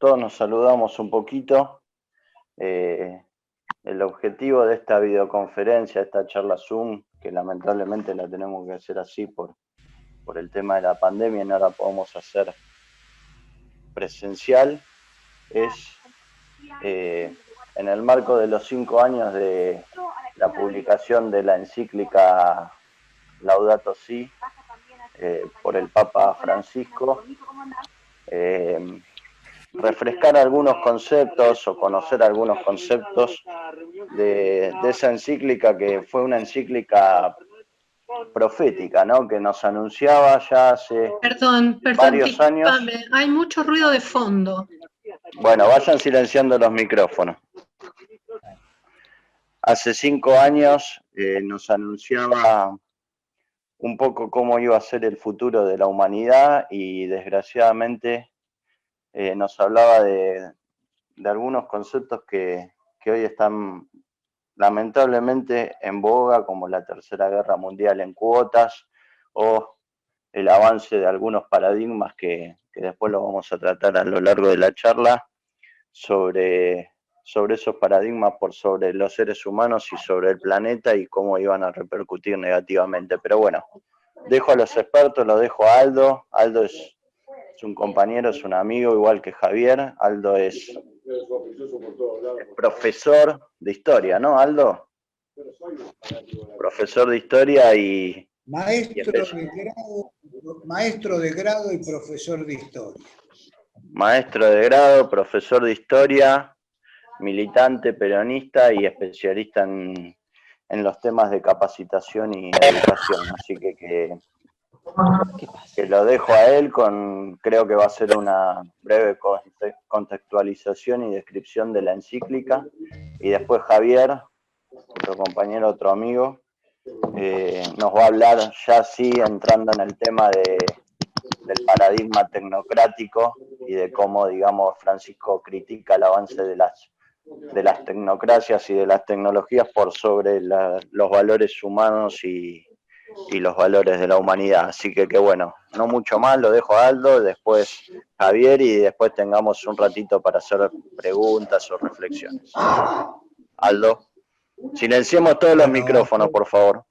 todos nos saludamos un poquito. El objetivo de esta videoconferencia, esta charla Zoom, que lamentablemente la tenemos que hacer así por el tema de la pandemia y no la podemos hacer presencial, es en el marco de los 5 años de la publicación de la encíclica Laudato Si por el Papa Francisco, refrescar algunos conceptos o conocer algunos conceptos de esa encíclica, que fue una encíclica profética, ¿no? Que nos anunciaba ya hace varios años. Hay mucho ruido de fondo. Bueno, vayan silenciando los micrófonos. Hace 5 años nos anunciaba un poco cómo iba a ser el futuro de la humanidad y desgraciadamente nos hablaba de algunos conceptos que hoy están lamentablemente en boga, como la Tercera Guerra Mundial en cuotas o el avance de algunos paradigmas que después lo vamos a tratar a lo largo de la charla, sobre esos paradigmas por sobre los seres humanos y sobre el planeta y cómo iban a repercutir negativamente. Pero bueno, dejo a los expertos, lo dejo a Aldo. Aldo es un compañero, es un amigo, igual que Javier. Aldo es profesor de historia, ¿no, Aldo? Profesor de historia y maestro de grado y profesor de historia. Maestro de grado, profesor de historia, militante peronista y especialista en los temas de capacitación y educación. Así que lo dejo a él creo que va a ser una breve contextualización y descripción de la encíclica. Y después Javier, otro compañero, otro amigo, nos va a hablar ya sí entrando en el tema del paradigma tecnocrático y de cómo, digamos, Francisco critica el avance de las tecnocracias y de las tecnologías por sobre los valores humanos y los valores de la humanidad. Así que bueno, no mucho más, lo dejo a Aldo, después Javier y después tengamos un ratito para hacer preguntas o reflexiones. Aldo, silenciemos todos los micrófonos, por favor.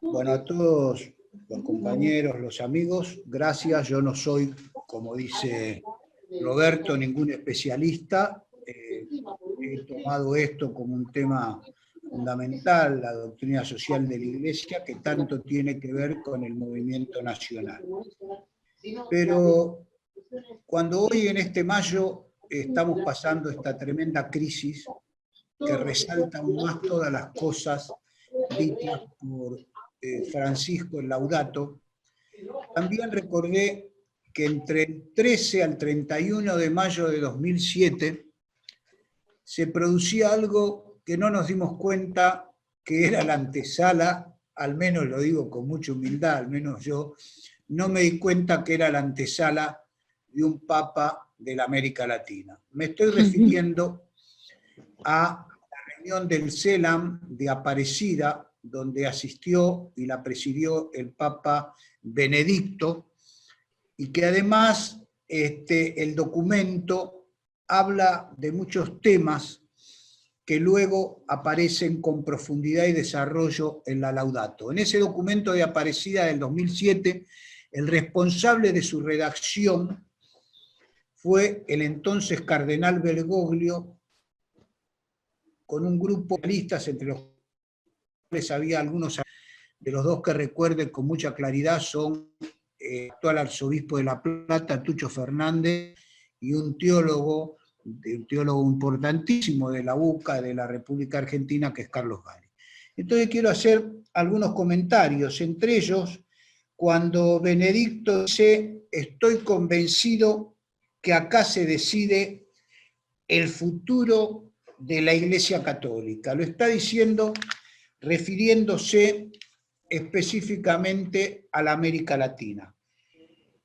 Bueno, a todos los compañeros, los amigos, gracias. Yo no soy, como dice Roberto, ningún especialista. He tomado esto como un tema fundamental, la doctrina social de la Iglesia, que tanto tiene que ver con el movimiento nacional. Pero cuando hoy en este mayo estamos pasando esta tremenda crisis que resalta aún más todas las cosas dichas por Francisco el Laudato, también recordé que entre el 13 al 31 de mayo de 2007 se producía algo que no nos dimos cuenta que era la antesala, al menos lo digo con mucha humildad, al menos yo no me di cuenta que era la antesala de un papa de la América Latina. Me estoy refiriendo a la reunión del CELAM de Aparecida, donde asistió y la presidió el Papa Benedicto, y que además el documento habla de muchos temas que luego aparecen con profundidad y desarrollo en la Laudato. En ese documento de Aparecida del 2007, el responsable de su redacción fue el entonces cardenal Bergoglio, con un grupo de listas entre los cuales había algunos de los dos que recuerden con mucha claridad, son el actual arzobispo de La Plata, Tucho Fernández, y un teólogo importantísimo de la UCA, de la República Argentina, que es Carlos Gari. Entonces quiero hacer algunos comentarios, entre ellos, cuando Benedicto dice: estoy convencido que acá se decide el futuro de la Iglesia Católica. Lo está diciendo refiriéndose específicamente a la América Latina.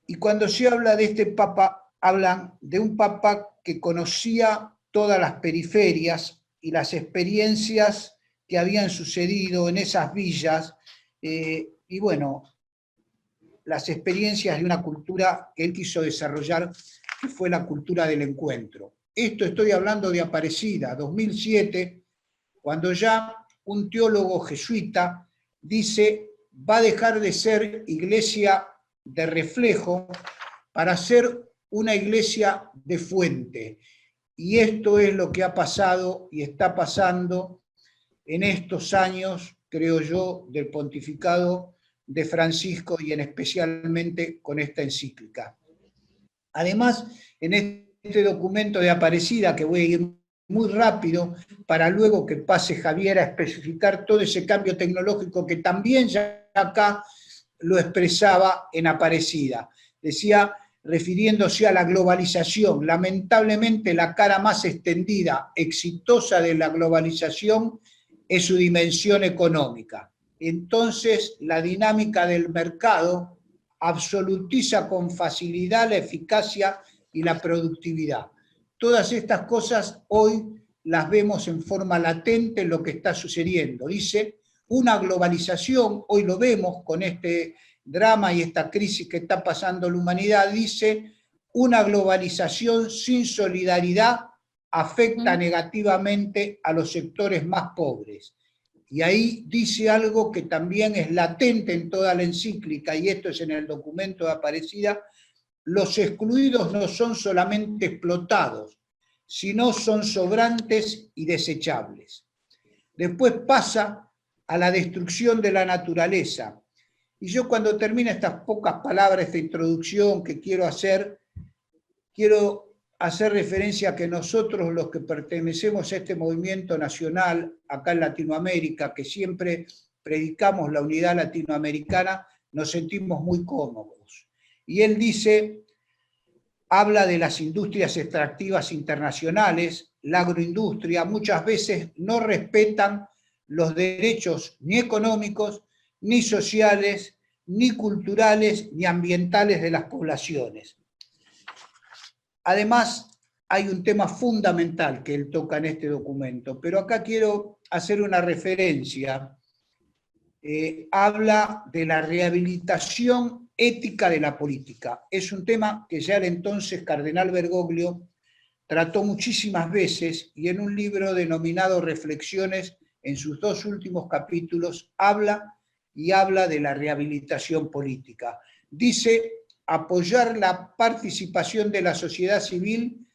Y cuando se habla de este papa, hablan de un papa que conocía todas las periferias y las experiencias que habían sucedido en esas villas, y bueno, las experiencias de una cultura que él quiso desarrollar, que fue la cultura del encuentro. Esto estoy hablando de Aparecida, 2007, cuando ya un teólogo jesuita dice, va a dejar de ser iglesia de reflejo para ser una iglesia de fuente. Y esto es lo que ha pasado y está pasando en estos años, creo yo, del pontificado de Francisco y en especialmente con esta encíclica. Además, en este documento de Aparecida, que voy a ir muy rápido, para luego que pase Javier a especificar todo ese cambio tecnológico que también ya acá lo expresaba en Aparecida. Decía, refiriéndose a la globalización, lamentablemente la cara más extendida, exitosa de la globalización es su dimensión económica. Entonces, la dinámica del mercado absolutiza con facilidad la eficacia y la productividad. Todas estas cosas hoy las vemos en forma latente en lo que está sucediendo. Dice, una globalización, hoy lo vemos con este drama y esta crisis que está pasando la humanidad, dice, una globalización sin solidaridad afecta negativamente a los sectores más pobres. Y ahí dice algo que también es latente en toda la encíclica, y esto es en el documento de Aparecida, los excluidos no son solamente explotados, sino son sobrantes y desechables. Después pasa a la destrucción de la naturaleza. Y yo cuando termine estas pocas palabras, esta introducción que quiero hacer referencia a que nosotros, los que pertenecemos a este movimiento nacional acá en Latinoamérica, que siempre predicamos la unidad latinoamericana, nos sentimos muy cómodos. Y él dice, habla de las industrias extractivas internacionales, la agroindustria, muchas veces no respetan los derechos ni económicos, ni sociales, ni culturales, ni ambientales de las poblaciones. Además, hay un tema fundamental que él toca en este documento, pero acá quiero hacer una referencia. Habla de la rehabilitación ética de la política. Es un tema que ya el entonces cardenal Bergoglio trató muchísimas veces y en un libro denominado Reflexiones, en sus 2 últimos capítulos, habla de la rehabilitación política. Dice, apoyar la participación de la sociedad civil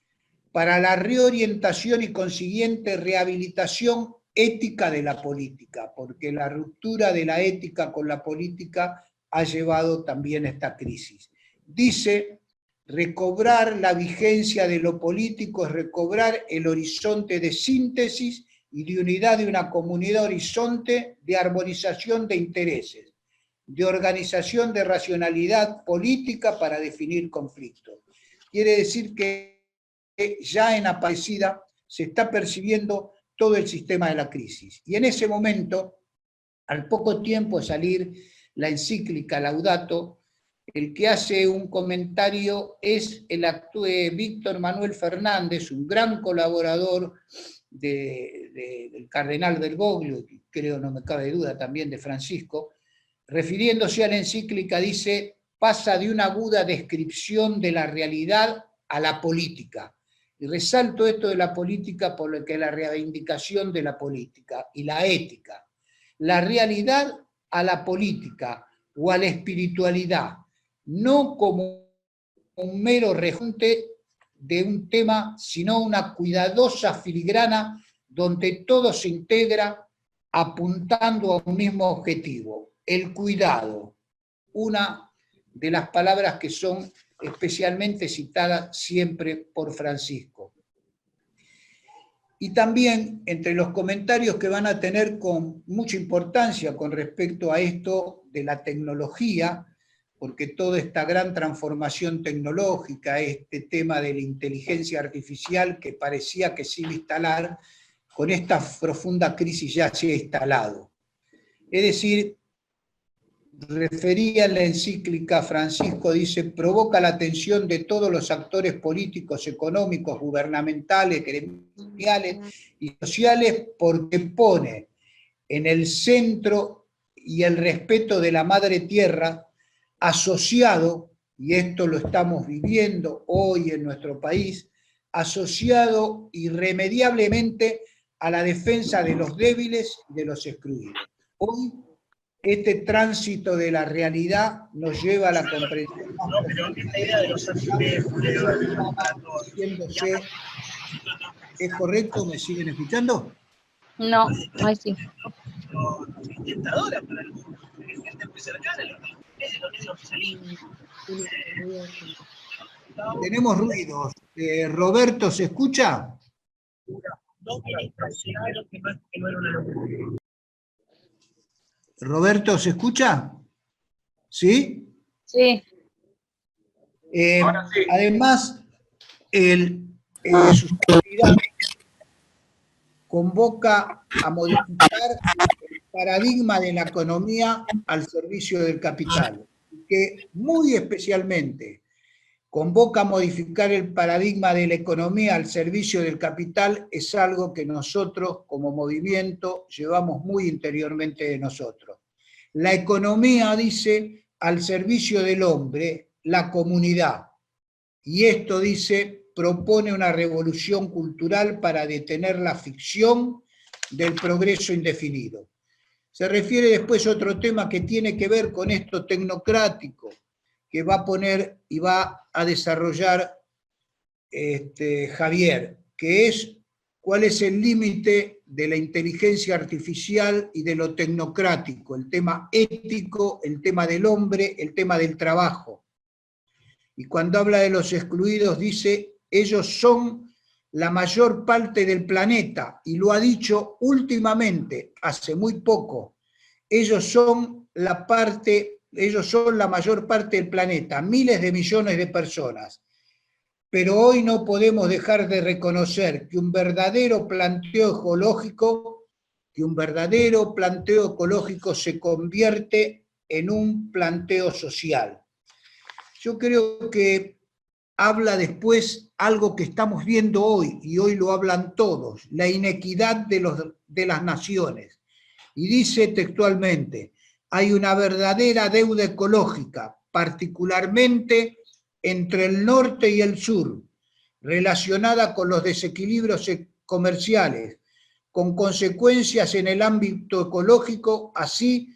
para la reorientación y consiguiente rehabilitación ética de la política, porque la ruptura de la ética con la política ha llevado también a esta crisis. Dice, recobrar la vigencia de lo político es recobrar el horizonte de síntesis y de unidad de una comunidad, horizonte de armonización de intereses, de organización de racionalidad política para definir conflictos. Quiere decir que ya en Aparecida se está percibiendo todo el sistema de la crisis. Y en ese momento, al poco tiempo de salir la encíclica Laudato, el que hace un comentario es el Víctor Manuel Fernández, un gran colaborador del cardenal Bergoglio, y creo, no me cabe duda, también de Francisco, refiriéndose a la encíclica, dice, pasa de una aguda descripción de la realidad a la política. Y resalto esto de la política por lo que es la reivindicación de la política y la ética. La realidad a la política o a la espiritualidad, no como un mero rejunte de un tema, sino una cuidadosa filigrana donde todo se integra apuntando a un mismo objetivo, el cuidado, una de las palabras que son especialmente citadas siempre por Francisco. Y también entre los comentarios que van a tener con mucha importancia con respecto a esto de la tecnología, porque toda esta gran transformación tecnológica, este tema de la inteligencia artificial que parecía que se iba a instalar, con esta profunda crisis ya se ha instalado. Es decir, refería en la encíclica Francisco, dice, provoca la atención de todos los actores políticos, económicos, gubernamentales, gremiales y sociales porque pone en el centro y el respeto de la madre tierra asociado y esto lo estamos viviendo hoy en nuestro país, asociado irremediablemente a la defensa de los débiles y de los excluidos. Hoy, este tránsito de la realidad nos lleva a la comprensión más profunda. ¿Es correcto? ¿Me siguen escuchando? No, ahí sí. Tenemos ruidos. Roberto, ¿se escucha? Roberto, ¿se escucha? ¿Sí? Sí. Ahora sí. Además, su actividad convoca a modificar el paradigma de la economía al servicio del capital, que muy especialmente convoca a modificar el paradigma de la economía al servicio del capital, es algo que nosotros como movimiento llevamos muy interiormente de nosotros. La economía, dice, al servicio del hombre, la comunidad. Y esto, dice, propone una revolución cultural para detener la ficción del progreso indefinido. Se refiere después a otro tema que tiene que ver con esto tecnocrático, que va a poner y va a desarrollar Javier, que es cuál es el límite de la inteligencia artificial y de lo tecnocrático, el tema ético, el tema del hombre, el tema del trabajo. Y cuando habla de los excluidos dice, ellos son la mayor parte del planeta, y lo ha dicho últimamente, hace muy poco, ellos son la mayor parte del planeta, miles de millones de personas. Pero hoy no podemos dejar de reconocer que un verdadero planteo ecológico se convierte en un planteo social. Yo creo que habla después algo que estamos viendo hoy, y hoy lo hablan todos, la inequidad de las naciones. Y dice textualmente, hay una verdadera deuda ecológica, particularmente entre el norte y el sur, relacionada con los desequilibrios comerciales, con consecuencias en el ámbito ecológico, así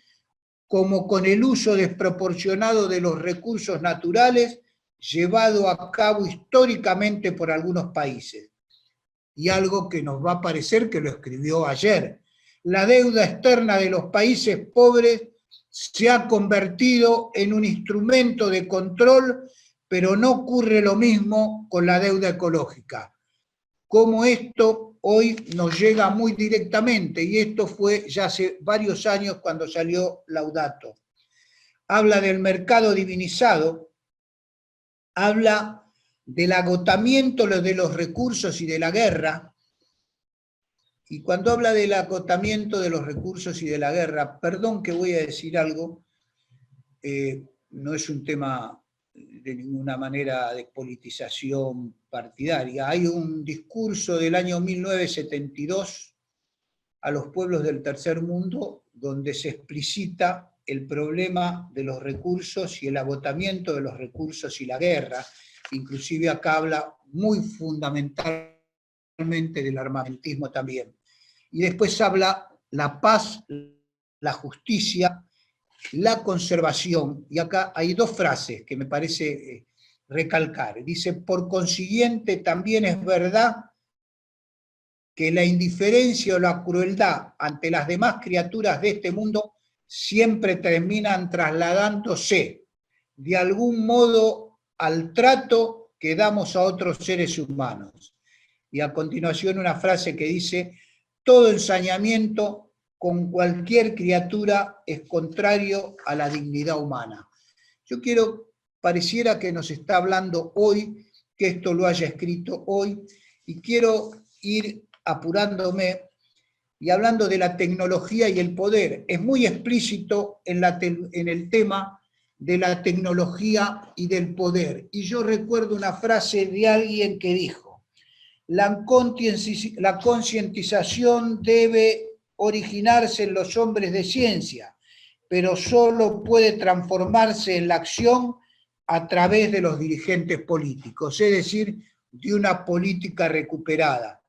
como con el uso desproporcionado de los recursos naturales llevado a cabo históricamente por algunos países. Y algo que nos va a parecer que lo escribió ayer. La deuda externa de los países pobres se ha convertido en un instrumento de control, pero no ocurre lo mismo con la deuda ecológica. Como esto hoy nos llega muy directamente, y esto fue ya hace varios años cuando salió Laudato. Habla del mercado divinizado, habla del agotamiento de los recursos y de la guerra, y cuando habla del agotamiento de los recursos y de la guerra, perdón que voy a decir algo, no es un tema de ninguna manera de politización partidaria. Hay un discurso del año 1972 a los pueblos del tercer mundo donde se explicita el problema de los recursos y el agotamiento de los recursos y la guerra. Inclusive acá habla muy fundamentalmente del armamentismo también. Y después habla la paz, la justicia, la conservación, y acá hay dos frases que me parece recalcar. Dice, por consiguiente también es verdad que la indiferencia o la crueldad ante las demás criaturas de este mundo siempre terminan trasladándose de algún modo al trato que damos a otros seres humanos. Y a continuación una frase que dice, todo ensañamiento con cualquier criatura es contrario a la dignidad humana. Yo pareciera que nos está hablando hoy, que esto lo haya escrito hoy, y quiero ir apurándome y hablando de la tecnología y el poder. Es muy explícito en el tema de la tecnología y del poder. Y yo recuerdo una frase de alguien que dijo, la concientización debe originarse en los hombres de ciencia, pero solo puede transformarse en la acción a través de los dirigentes políticos, es decir, de una política recuperada.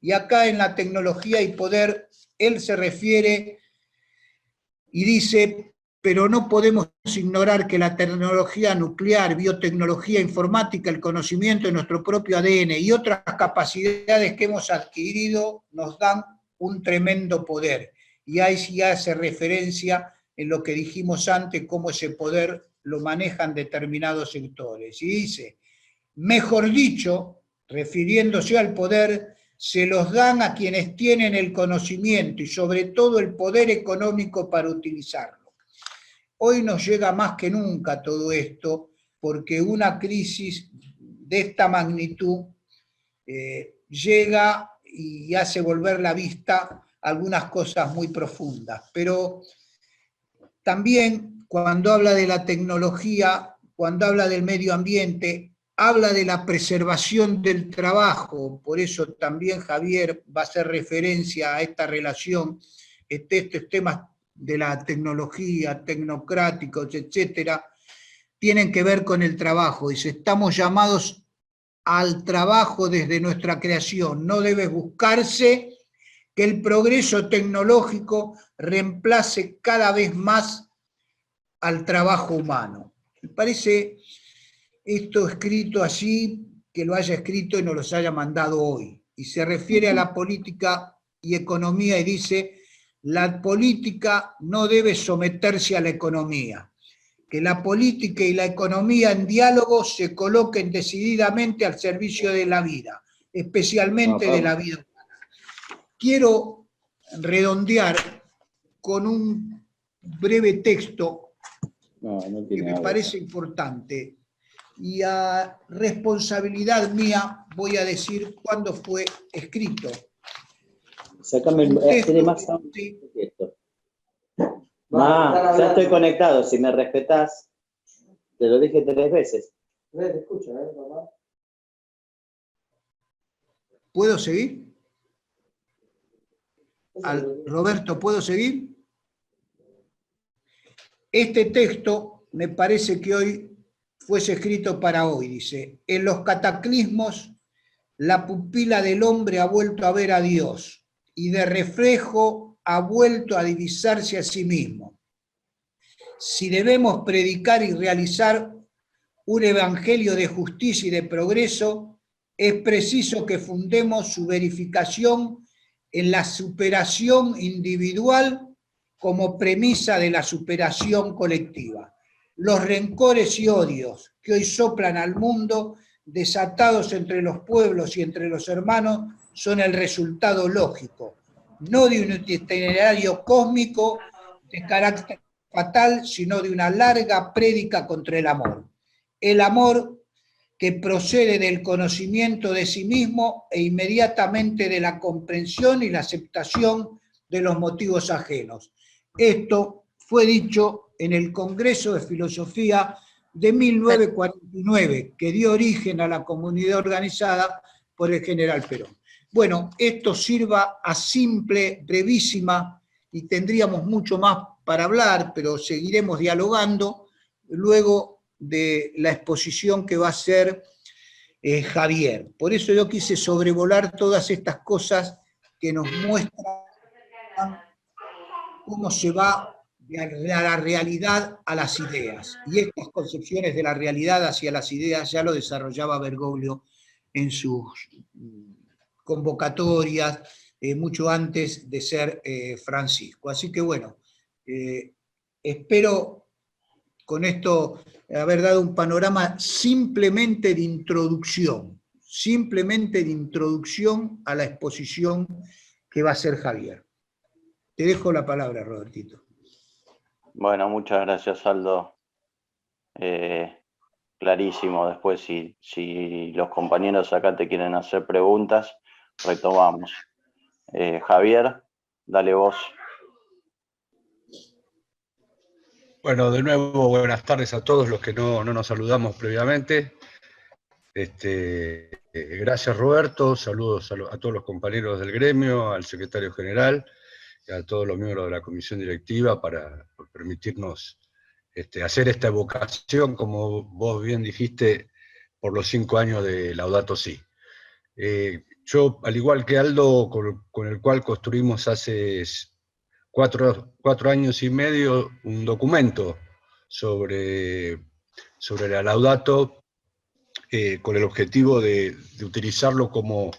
Y acá en la tecnología y poder, él se refiere y dice, pero no podemos ignorar que la tecnología nuclear, biotecnología, informática, el conocimiento de nuestro propio ADN y otras capacidades que hemos adquirido nos dan un tremendo poder. Y ahí sí hace referencia en lo que dijimos antes, cómo ese poder lo manejan determinados sectores. Y dice, mejor dicho, refiriéndose al poder, se los dan a quienes tienen el conocimiento y sobre todo el poder económico para utilizarlo. Hoy nos llega más que nunca todo esto, porque una crisis de esta magnitud llega y hace volver la vista a algunas cosas muy profundas. Pero también cuando habla de la tecnología, cuando habla del medio ambiente, habla de la preservación del trabajo. Por eso también Javier va a hacer referencia a esta relación, estos temas de la tecnología, tecnocráticos, etcétera, tienen que ver con el trabajo. Dice, estamos llamados al trabajo desde nuestra creación. No debe buscarse que el progreso tecnológico reemplace cada vez más al trabajo humano. Me parece esto escrito así, que lo haya escrito y nos los haya mandado hoy. Y se refiere a la política y economía y dice, la política no debe someterse a la economía, que la política y la economía en diálogo se coloquen decididamente al servicio de la vida, especialmente de la vida humana. Quiero redondear con un breve texto que me parece importante, y a responsabilidad mía voy a decir cuándo fue escrito. Sácame el más esto. Ya estoy conectado, si me respetás, te lo dije 3 veces. Te escucho, mamá. ¿Puedo seguir? Roberto, ¿puedo seguir? Este texto me parece que hoy fuese escrito para hoy, dice, en los cataclismos la pupila del hombre ha vuelto a ver a Dios y de reflejo ha vuelto a divisarse a sí mismo. Si debemos predicar y realizar un evangelio de justicia y de progreso, es preciso que fundemos su verificación en la superación individual como premisa de la superación colectiva. Los rencores y odios que hoy soplan al mundo, desatados entre los pueblos y entre los hermanos, son el resultado lógico, no de un itinerario cósmico de carácter fatal, sino de una larga prédica contra el amor. El amor que procede del conocimiento de sí mismo e inmediatamente de la comprensión y la aceptación de los motivos ajenos. Esto fue dicho en el Congreso de Filosofía de 1949, que dio origen a la comunidad organizada por el general Perón. Bueno, esto sirva a simple, brevísima, y tendríamos mucho más para hablar, pero seguiremos dialogando luego de la exposición que va a hacer Javier. Por eso yo quise sobrevolar todas estas cosas que nos muestran cómo se va de la realidad a las ideas. Y estas concepciones de la realidad hacia las ideas ya lo desarrollaba Bergoglio en sus convocatorias, mucho antes de ser Francisco. Así que bueno, espero con esto haber dado un panorama simplemente de introducción a la exposición que va a hacer Javier. Te dejo la palabra, Robertito. Bueno, muchas gracias, Aldo. Clarísimo. Después, si los compañeros acá te quieren hacer preguntas, retomamos. Javier, dale vos. Bueno, de nuevo, buenas tardes a todos los que no nos saludamos previamente. Gracias, Roberto. Saludos a todos los compañeros del gremio, al secretario general y a todos los miembros de la comisión directiva por permitirnos hacer esta evocación, como vos bien dijiste, por los 5 años de Laudato Si. Yo, al igual que Aldo, con el cual construimos hace 4 años y medio un documento sobre la Laudato, con el objetivo de utilizarlo como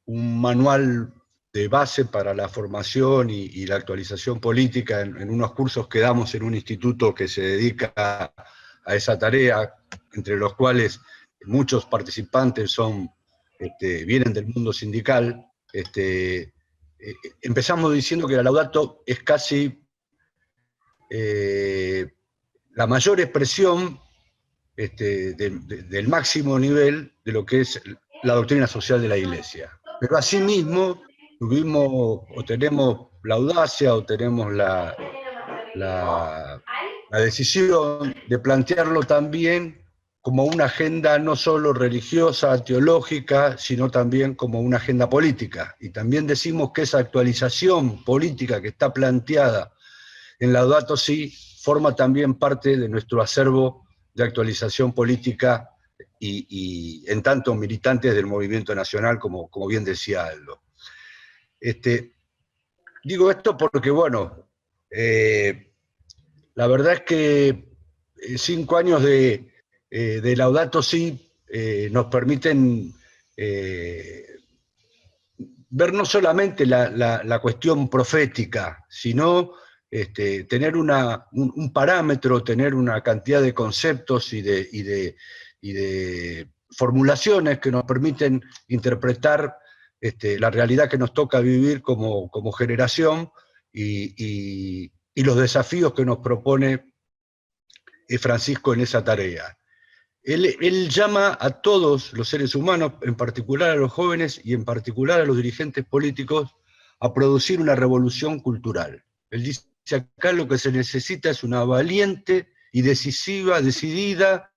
un manual de base para la formación y la actualización política en unos cursos que damos en un instituto que se dedica a esa tarea, entre los cuales muchos participantes vienen del mundo sindical. Empezamos diciendo que la Laudato es casi la mayor expresión del máximo nivel de lo que es la doctrina social de la Iglesia. Pero asimismo tenemos la audacia o tenemos la decisión de plantearlo también como una agenda no solo religiosa, teológica, sino también como una agenda política. Y también decimos que esa actualización política que está planteada en Laudato Si forma también parte de nuestro acervo de actualización política y en tanto militantes del movimiento nacional, como bien decía Aldo. Digo esto porque, bueno, la verdad es que 5 años de Laudato Si nos permiten ver no solamente la cuestión profética, sino tener un parámetro, tener una cantidad de conceptos y de formulaciones que nos permiten interpretar la realidad que nos toca vivir como generación y los desafíos que nos propone Francisco en esa tarea. Él llama a todos los seres humanos, en particular a los jóvenes y en particular a los dirigentes políticos, a producir una revolución cultural. Él dice acá lo que se necesita es una valiente y decidida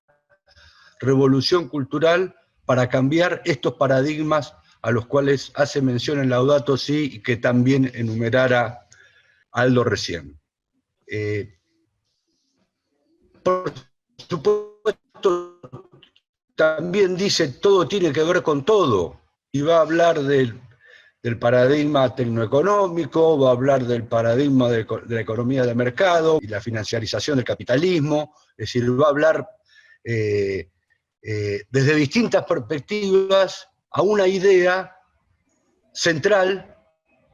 revolución cultural para cambiar estos paradigmas a los cuales hace mención en Laudato Si y que también enumerara Aldo recién. Por supuesto, también dice todo tiene que ver con todo, y va a hablar del paradigma tecnoeconómico, va a hablar del paradigma de la economía de mercado y la financiarización del capitalismo, es decir, va a hablar desde distintas perspectivas a una idea central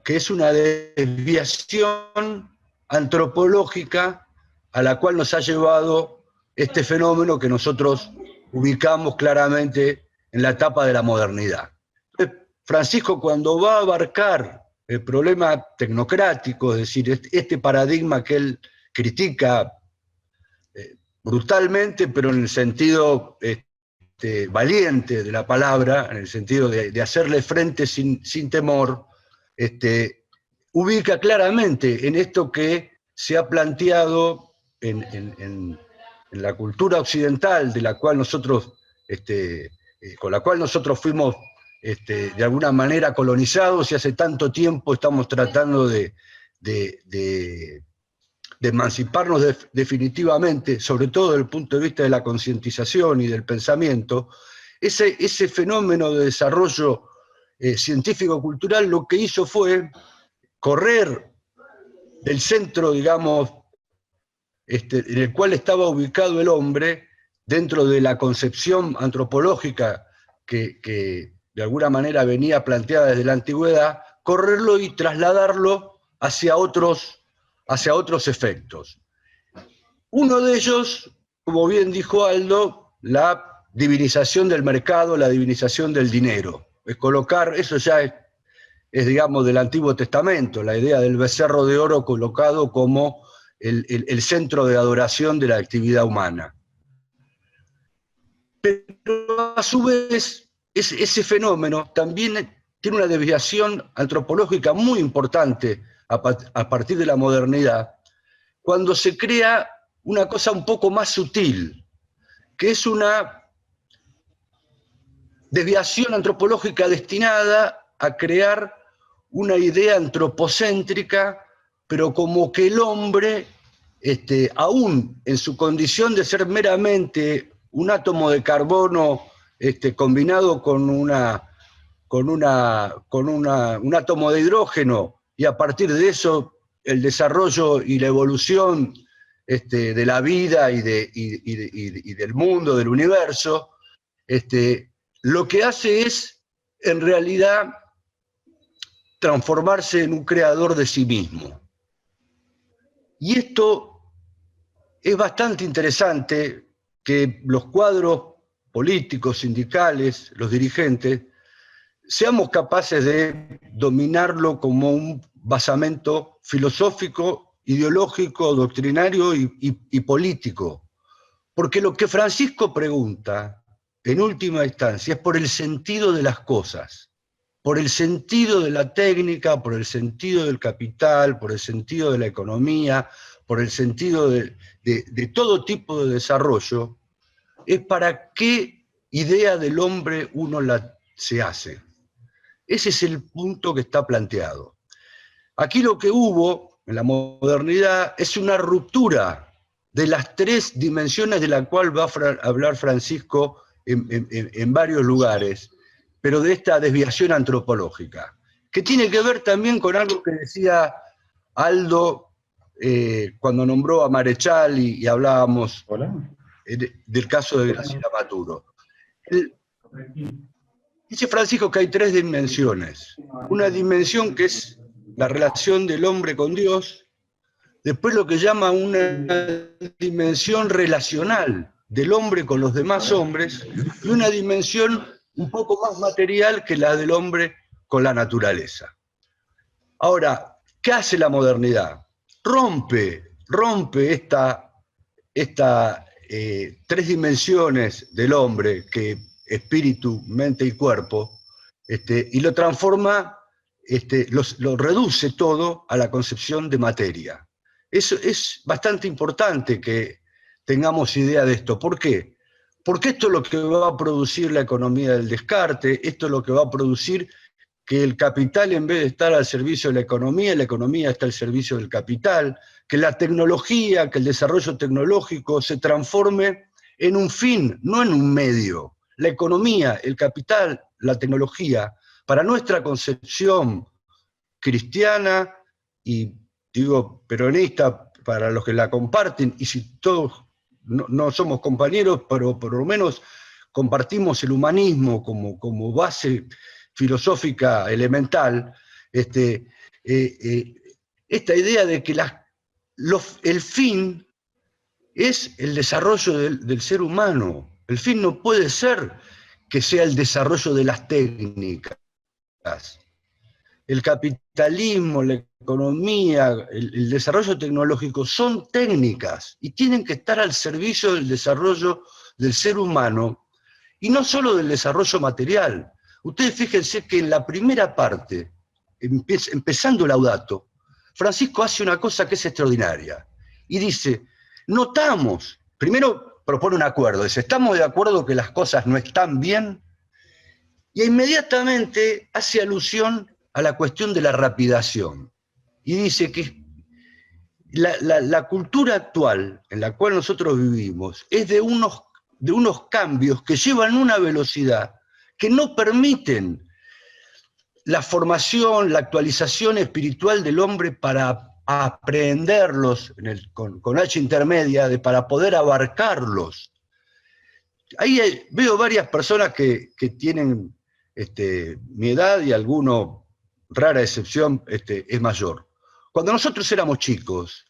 que es una desviación antropológica a la cual nos ha llevado este fenómeno que nosotros ubicamos claramente en la etapa de la modernidad. Francisco, cuando va a abarcar el problema tecnocrático, es decir, este paradigma que él critica brutalmente, pero en el sentido valiente de la palabra, en el sentido de hacerle frente sin temor, ubica claramente en esto que se ha planteado en la cultura occidental, de la cual nosotros, con la cual nosotros fuimos de alguna manera colonizados, y hace tanto tiempo estamos tratando de emanciparnos definitivamente, sobre todo desde el punto de vista de la concientización y del pensamiento. Ese fenómeno de desarrollo científico-cultural lo que hizo fue correr del centro, digamos, en el cual estaba ubicado el hombre, dentro de la concepción antropológica que de alguna manera venía planteada desde la antigüedad, correrlo y trasladarlo hacia otros efectos. Uno de ellos, como bien dijo Aldo, la divinización del mercado, la divinización del dinero. Es colocar, eso ya es digamos, del Antiguo Testamento, la idea del becerro de oro colocado como el centro de adoración de la actividad humana. Pero a su vez, ese fenómeno también tiene una desviación antropológica muy importante a partir de la modernidad, cuando se crea una cosa un poco más sutil, que es una desviación antropológica destinada a crear una idea antropocéntrica, pero como que el hombre aún en su condición de ser meramente un átomo de carbono combinado con un átomo de hidrógeno, y a partir de eso el desarrollo y la evolución de la vida y del mundo, del universo, lo que hace es, en realidad, transformarse en un creador de sí mismo. Y esto es bastante interesante, que los cuadros políticos, sindicales, los dirigentes, seamos capaces de dominarlo como un basamento filosófico, ideológico, doctrinario y político. Porque lo que Francisco pregunta, en última instancia, es por el sentido de las cosas, por el sentido de la técnica, por el sentido del capital, por el sentido de la economía, por el sentido de todo tipo de desarrollo, es para qué idea del hombre uno se hace. Ese es el punto que está planteado. Aquí lo que hubo en la modernidad es una ruptura de las tres dimensiones de la cual va a hablar Francisco en varios lugares, pero de esta desviación antropológica, que tiene que ver también con algo que decía Aldo cuando nombró a Marechal y hablábamos del caso de Graciela Maturo. Dice Francisco que hay tres dimensiones. Una dimensión que es la relación del hombre con Dios, después lo que llama una dimensión relacional del hombre con los demás hombres, y una dimensión un poco más material que la del hombre con la naturaleza. Ahora, ¿qué hace la modernidad? Rompe estas tres dimensiones del hombre, que espíritu, mente y cuerpo, y lo transforma, lo reduce todo a la concepción de materia. Eso es bastante importante que tengamos idea de esto. ¿Por qué? Porque esto es lo que va a producir la economía del descarte, esto es lo que va a producir que el capital, en vez de estar al servicio de la economía está al servicio del capital, que la tecnología, que el desarrollo tecnológico se transforme en un fin, no en un medio. La economía, el capital, la tecnología, para nuestra concepción cristiana y, digo, peronista, para los que la comparten, y si todos no somos compañeros, pero por lo menos compartimos el humanismo como base filosófica elemental, esta idea de que el fin es el desarrollo del ser humano. El fin no puede ser que sea el desarrollo de las técnicas. El capitalismo, la economía, el desarrollo tecnológico son técnicas y tienen que estar al servicio del desarrollo del ser humano y no solo del desarrollo material. Ustedes fíjense que en la primera parte, empezando Laudato, Francisco hace una cosa que es extraordinaria y dice, notamos, primero propone un acuerdo, dice, estamos de acuerdo que las cosas no están bien, y inmediatamente hace alusión a la cuestión de la rapidación. Y dice que la cultura actual en la cual nosotros vivimos es de unos cambios que llevan una velocidad que no permiten la formación, la actualización espiritual del hombre para aprehenderlos con H intermedia, para poder abarcarlos. Ahí veo varias personas que tienen mi edad y alguno, rara excepción, es mayor. Cuando nosotros éramos chicos,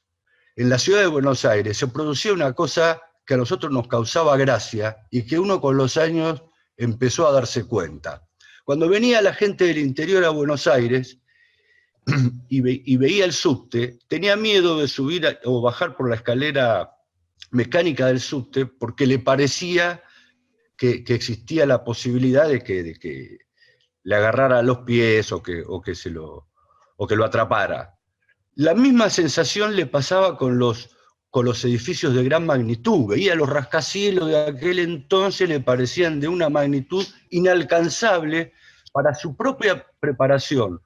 en la ciudad de Buenos Aires se producía una cosa que a nosotros nos causaba gracia y que uno con los años empezó a darse cuenta. Cuando venía la gente del interior a Buenos Aires y veía el subte, tenía miedo de subir o bajar por la escalera mecánica del subte porque le parecía que existía la posibilidad de que le agarrara los pies o que lo atrapara. La misma sensación le pasaba con los edificios de gran magnitud. Veía los rascacielos de aquel entonces, le parecían de una magnitud inalcanzable para su propia preparación,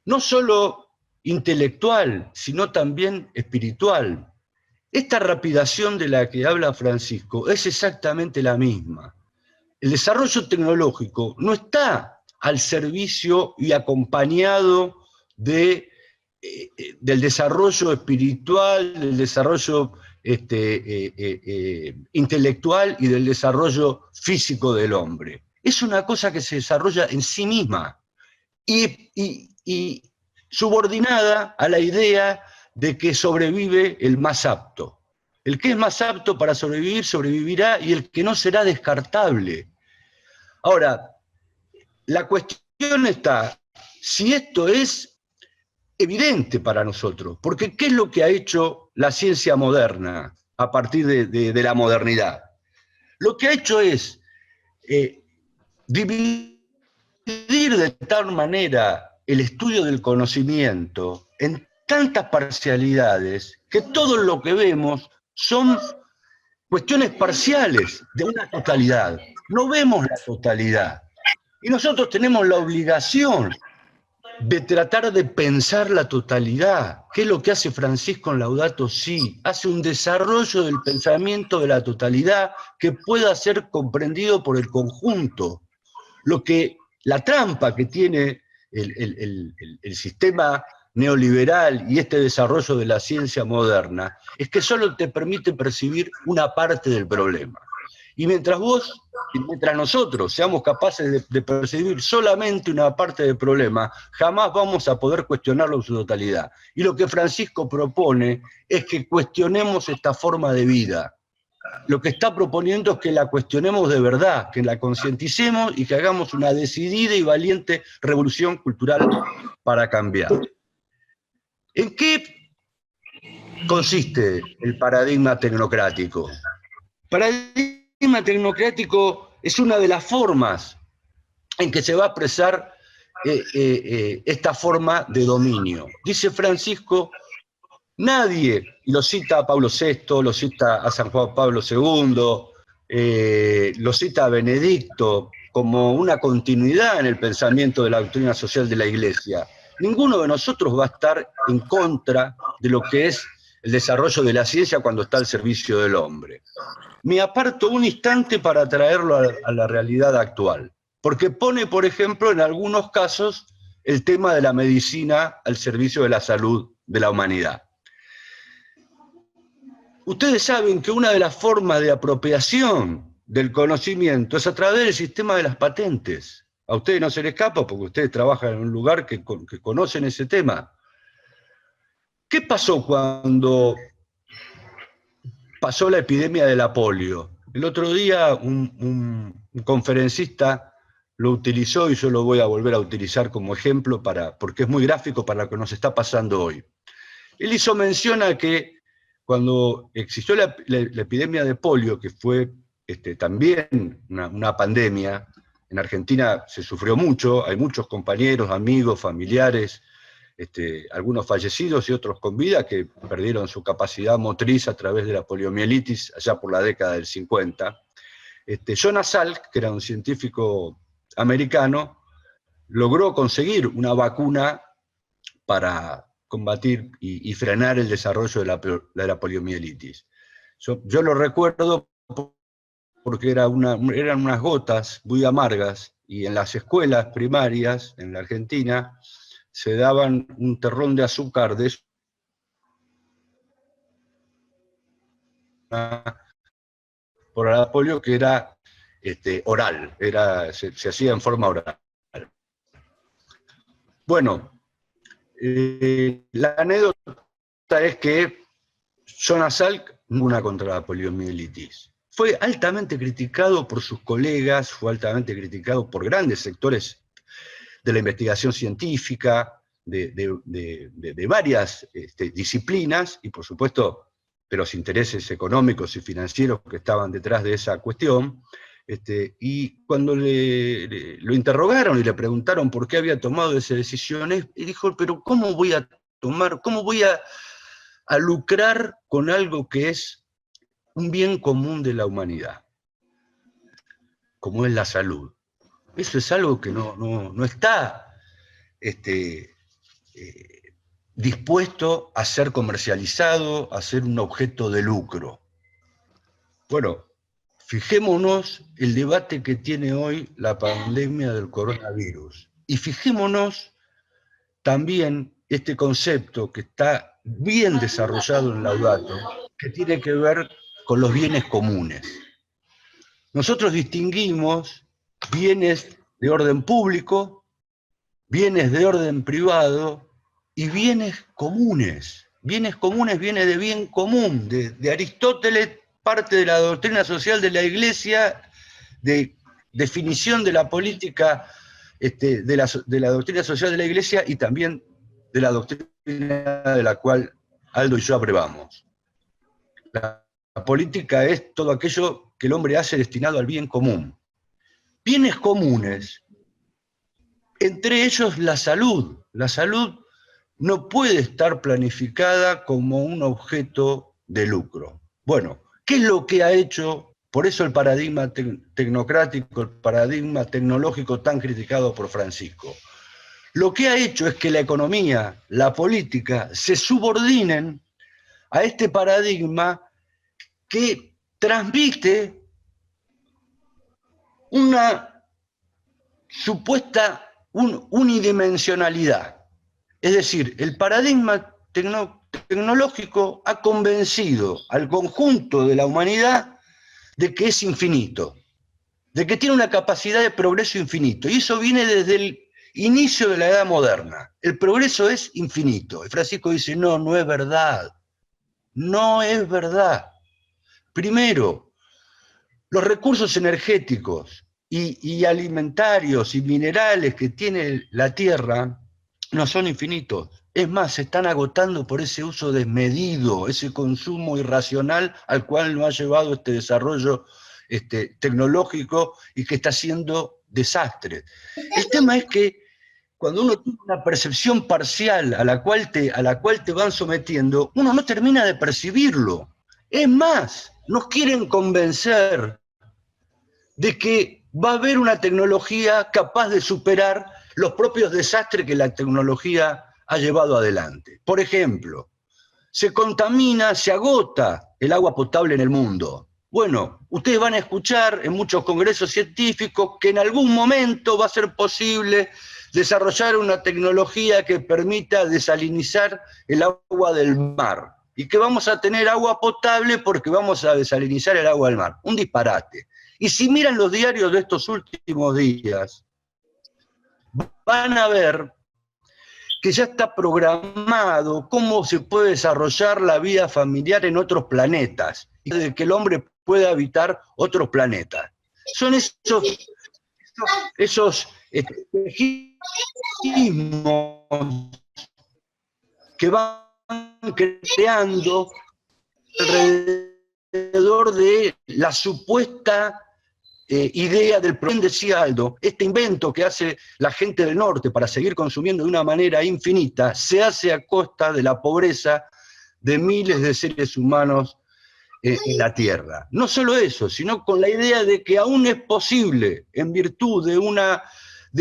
no solo intelectual, sino también espiritual. esta rapidación de la que habla Francisco es exactamente la misma. El desarrollo tecnológico no está al servicio y acompañado del desarrollo espiritual, del desarrollo intelectual y del desarrollo físico del hombre. Es una cosa que se desarrolla en sí misma y subordinada a la idea de que sobrevive el más apto. El que es más apto para sobrevivir, sobrevivirá, y el que no será descartable. Ahora, la cuestión está, si esto es evidente para nosotros, porque ¿qué es lo que ha hecho la ciencia moderna a partir de la modernidad? Lo que ha hecho es dividir de tal manera el estudio del conocimiento en tantas parcialidades que todo lo que vemos son cuestiones parciales de una totalidad. No vemos la totalidad. Y nosotros tenemos la obligación de tratar de pensar la totalidad. ¿Qué es lo que hace Francisco en Laudato Si? Hace un desarrollo del pensamiento de la totalidad que pueda ser comprendido por el conjunto. La trampa que tiene el sistema neoliberal y este desarrollo de la ciencia moderna es que solo te permite percibir una parte del problema. Y mientras nosotros seamos capaces de percibir solamente una parte del problema, jamás vamos a poder cuestionarlo en su totalidad. Y lo que Francisco propone es que cuestionemos esta forma de vida. Lo que está proponiendo es que la cuestionemos de verdad, que la concienticemos y que hagamos una decidida y valiente revolución cultural para cambiar. ¿En qué consiste el paradigma tecnocrático? El paradigma tecnocrático es una de las formas en que se va a expresar esta forma de dominio. Dice Francisco, nadie, y lo cita a Pablo VI, lo cita a San Juan Pablo II, lo cita a Benedicto como una continuidad en el pensamiento de la doctrina social de la Iglesia. Ninguno de nosotros va a estar en contra de lo que es el desarrollo de la ciencia cuando está al servicio del hombre. Me aparto un instante para traerlo a la realidad actual, porque pone, por ejemplo, en algunos casos, el tema de la medicina al servicio de la salud de la humanidad. Ustedes saben que una de las formas de apropiación del conocimiento es a través del sistema de las patentes. A ustedes no se les escapa porque ustedes trabajan en un lugar que conocen ese tema. ¿Qué pasó cuando pasó la epidemia de la polio? El otro día un conferencista lo utilizó y yo lo voy a volver a utilizar como ejemplo porque es muy gráfico para lo que nos está pasando hoy. Él hizo mención a que cuando existió la epidemia de polio, que fue también una pandemia, en Argentina se sufrió mucho, hay muchos compañeros, amigos, familiares, algunos fallecidos y otros con vida que perdieron su capacidad motriz a través de la poliomielitis allá por la década del 50. Jonas Salk, que era un científico americano, logró conseguir una vacuna para combatir y frenar el desarrollo de la poliomielitis. Yo lo recuerdo porque eran unas gotas muy amargas, y en las escuelas primarias en la Argentina se daban un terrón de azúcar de eso por la polio que era oral, se hacía en forma oral. Bueno, la anécdota es que Jonas Salk no una contra la poliomielitis. Fue altamente criticado por sus colegas, fue altamente criticado por grandes sectores de la investigación científica, de varias disciplinas, y por supuesto de los intereses económicos y financieros que estaban detrás de esa cuestión. Y cuando lo interrogaron y le preguntaron por qué había tomado esa decisión, y dijo, pero ¿cómo voy a lucrar con algo que es un bien común de la humanidad, como es la salud? Eso es algo que no está dispuesto a ser comercializado, a ser un objeto de lucro. Bueno, fijémonos el debate que tiene hoy la pandemia del coronavirus. Y fijémonos también este concepto que está bien desarrollado en Laudato, que tiene que ver con los bienes comunes. Nosotros distinguimos bienes de orden público, bienes de orden privado y bienes comunes. Bienes comunes viene de bien común, de Aristóteles, parte de la doctrina social de la Iglesia, de definición de la política de la doctrina social de la Iglesia y también de la doctrina de la cual Aldo y yo aprobamos. La política es todo aquello que el hombre hace destinado al bien común. Bienes comunes, entre ellos la salud. La salud no puede estar planificada como un objeto de lucro. Bueno, ¿qué es lo que ha hecho? Por eso el paradigma tecnocrático, el paradigma tecnológico tan criticado por Francisco. Lo que ha hecho es que la economía, la política, se subordinen a este paradigma que transmite una supuesta unidimensionalidad. Es decir, el paradigma tecnológico ha convencido al conjunto de la humanidad de que es infinito, de que tiene una capacidad de progreso infinito. Y eso viene desde el inicio de la edad moderna. El progreso es infinito. Y Francisco dice, no, no es verdad. No es verdad. Primero, los recursos energéticos y alimentarios y minerales que tiene la Tierra no son infinitos. Es más, se están agotando por ese uso desmedido, ese consumo irracional al cual nos ha llevado este desarrollo tecnológico y que está haciendo desastres. El tema es que cuando uno tiene una percepción parcial a la cual te van sometiendo, uno no termina de percibirlo. Es más, nos quieren convencer de que va a haber una tecnología capaz de superar los propios desastres que la tecnología ha llevado adelante. Por ejemplo, se contamina, se agota el agua potable en el mundo. Bueno, ustedes van a escuchar en muchos congresos científicos que en algún momento va a ser posible desarrollar una tecnología que permita desalinizar el agua del mar y que vamos a tener agua potable porque vamos a desalinizar el agua del mar. Un disparate. Y si miran los diarios de estos últimos días, van a ver que ya está programado cómo se puede desarrollar la vida familiar en otros planetas y de que el hombre pueda habitar otros planetas. Son esos espejismos que van creando alrededor de la supuesta idea del progreso. Decía Aldo, este invento que hace la gente del norte para seguir consumiendo de una manera infinita, se hace a costa de la pobreza de miles de seres humanos en la Tierra. No solo eso, sino con la idea de que aún es posible, en virtud de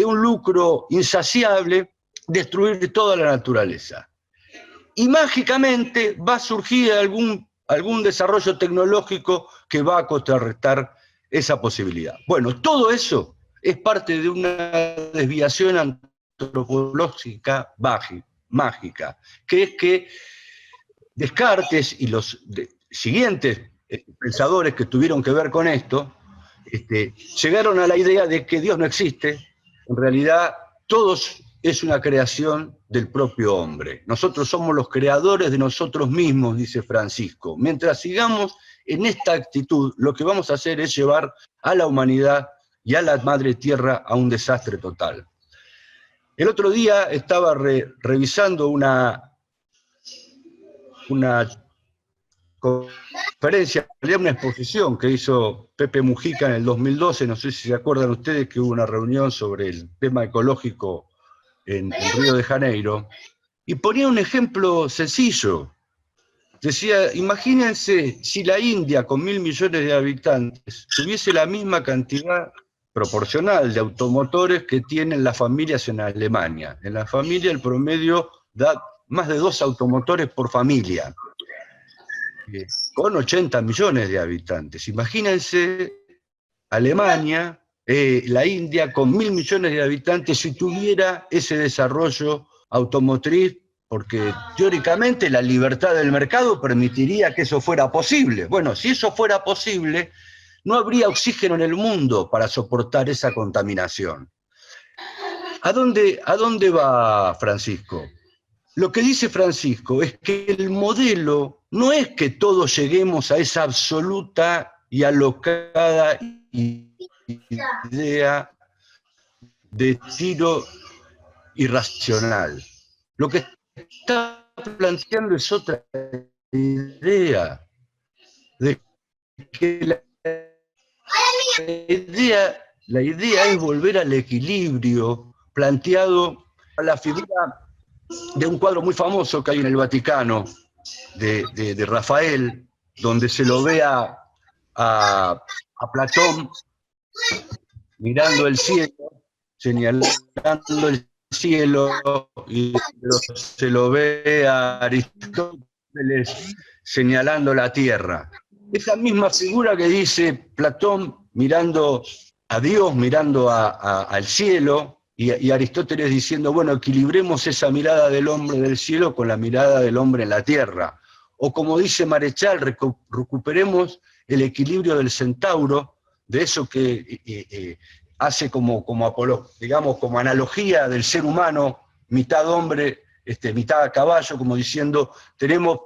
un lucro insaciable, destruir toda la naturaleza. Y mágicamente va a surgir algún desarrollo tecnológico que va a contrarrestar esa posibilidad. Bueno, todo eso es parte de una desviación antropológica mágica, que es que Descartes y los siguientes pensadores que tuvieron que ver con esto, llegaron a la idea de que Dios no existe. En realidad, todo es una creación del propio hombre. Nosotros somos los creadores de nosotros mismos, dice Francisco. Mientras sigamos en esta actitud, lo que vamos a hacer es llevar a la humanidad y a la madre tierra a un desastre total. El otro día estaba revisando una conferencia, una exposición que hizo Pepe Mujica en el 2012, no sé si se acuerdan ustedes que hubo una reunión sobre el tema ecológico en Río de Janeiro, y ponía un ejemplo sencillo. Decía, imagínense si la India, con 1.000 millones de habitantes, tuviese la misma cantidad proporcional de automotores que tienen las familias en Alemania. En la familia el promedio da más de 2 automotores por familia, con 80 millones de habitantes. Imagínense Alemania, la India, con 1.000 millones de habitantes, si tuviera ese desarrollo automotriz, porque teóricamente la libertad del mercado permitiría que eso fuera posible. Bueno, si eso fuera posible, no habría oxígeno en el mundo para soportar esa contaminación. ¿A dónde va Francisco? Lo que dice Francisco es que el modelo no es que todos lleguemos a esa absoluta y alocada idea de tiro irracional. Lo que está planteando es otra idea, de que la idea es volver al equilibrio planteado a la figura de un cuadro muy famoso que hay en el Vaticano, de Rafael, donde se lo ve a Platón mirando el cielo, señalando el cielo, y se lo ve a Aristóteles señalando la tierra. Esa misma figura que dice Platón mirando a Dios, mirando al cielo, y Aristóteles diciendo, bueno, equilibremos esa mirada del hombre del cielo con la mirada del hombre en la tierra. O como dice Marechal, recuperemos el equilibrio del centauro, de eso que hace como digamos, como analogía del ser humano, mitad hombre, mitad caballo, como diciendo, tenemos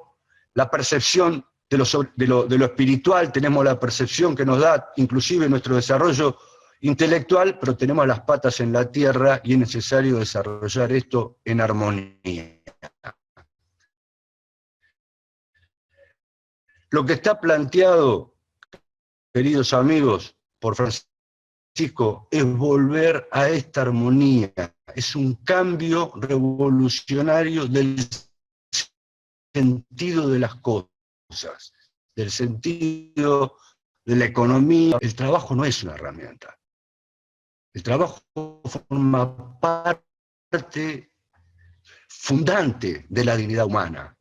la percepción de lo espiritual, tenemos la percepción que nos da inclusive nuestro desarrollo intelectual, pero tenemos las patas en la tierra y es necesario desarrollar esto en armonía. Lo que está planteado, queridos amigos, por Francisco, es volver a esta armonía. Es un cambio revolucionario del sentido de las cosas, del sentido de la economía. El trabajo no es una herramienta. El trabajo forma parte fundante de la dignidad humana.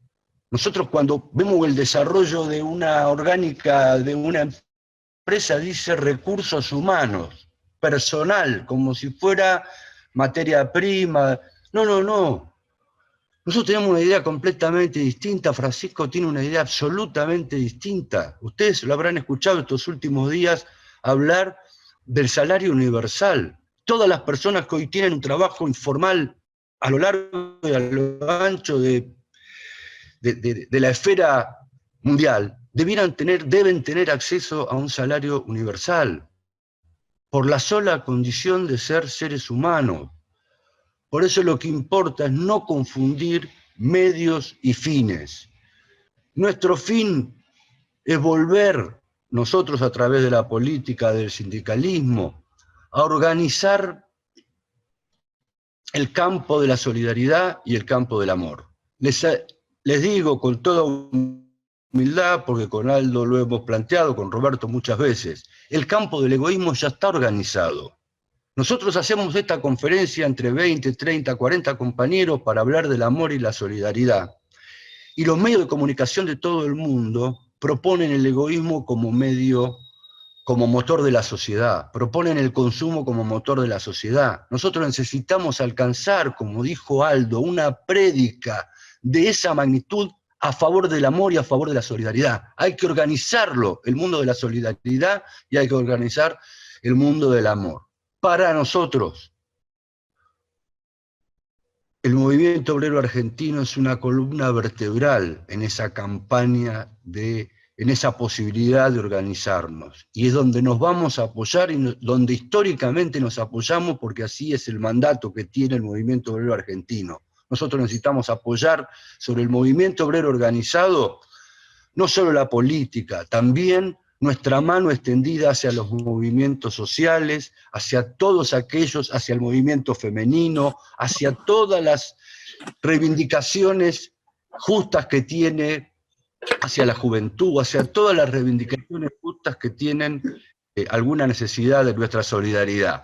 Nosotros cuando vemos el desarrollo de una orgánica, de una empresa, dice recursos humanos, personal, como si fuera materia prima. No, no, no. Nosotros tenemos una idea completamente distinta, Francisco tiene una idea absolutamente distinta. Ustedes lo habrán escuchado estos últimos días hablar del salario universal. Todas las personas que hoy tienen un trabajo informal a lo largo y a lo ancho de la esfera mundial, deben tener acceso a un salario universal, por la sola condición de ser seres humanos. Por eso lo que importa es no confundir medios y fines. Nuestro fin es volver, nosotros a través de la política del sindicalismo, a organizar el campo de la solidaridad y el campo del amor. Les digo con toda humildad, porque con Aldo lo hemos planteado, con Roberto muchas veces, el campo del egoísmo ya está organizado. Nosotros hacemos esta conferencia entre 20, 30, 40 compañeros para hablar del amor y la solidaridad. Y los medios de comunicación de todo el mundo proponen el egoísmo como medio, como motor de la sociedad, proponen el consumo como motor de la sociedad. Nosotros necesitamos alcanzar, como dijo Aldo, una prédica de esa magnitud a favor del amor y a favor de la solidaridad. Hay que organizarlo, el mundo de la solidaridad, y hay que organizar el mundo del amor. Para nosotros, el movimiento obrero argentino es una columna vertebral en esa campaña, en esa posibilidad de organizarnos. Y es donde nos vamos a apoyar y donde históricamente nos apoyamos, porque así es el mandato que tiene el movimiento obrero argentino. Nosotros necesitamos apoyar sobre el movimiento obrero organizado, no solo la política, también nuestra mano extendida hacia los movimientos sociales, hacia todos aquellos, hacia el movimiento femenino, hacia todas las reivindicaciones justas que tiene, hacia la juventud, hacia todas las reivindicaciones justas que tienen alguna necesidad de nuestra solidaridad.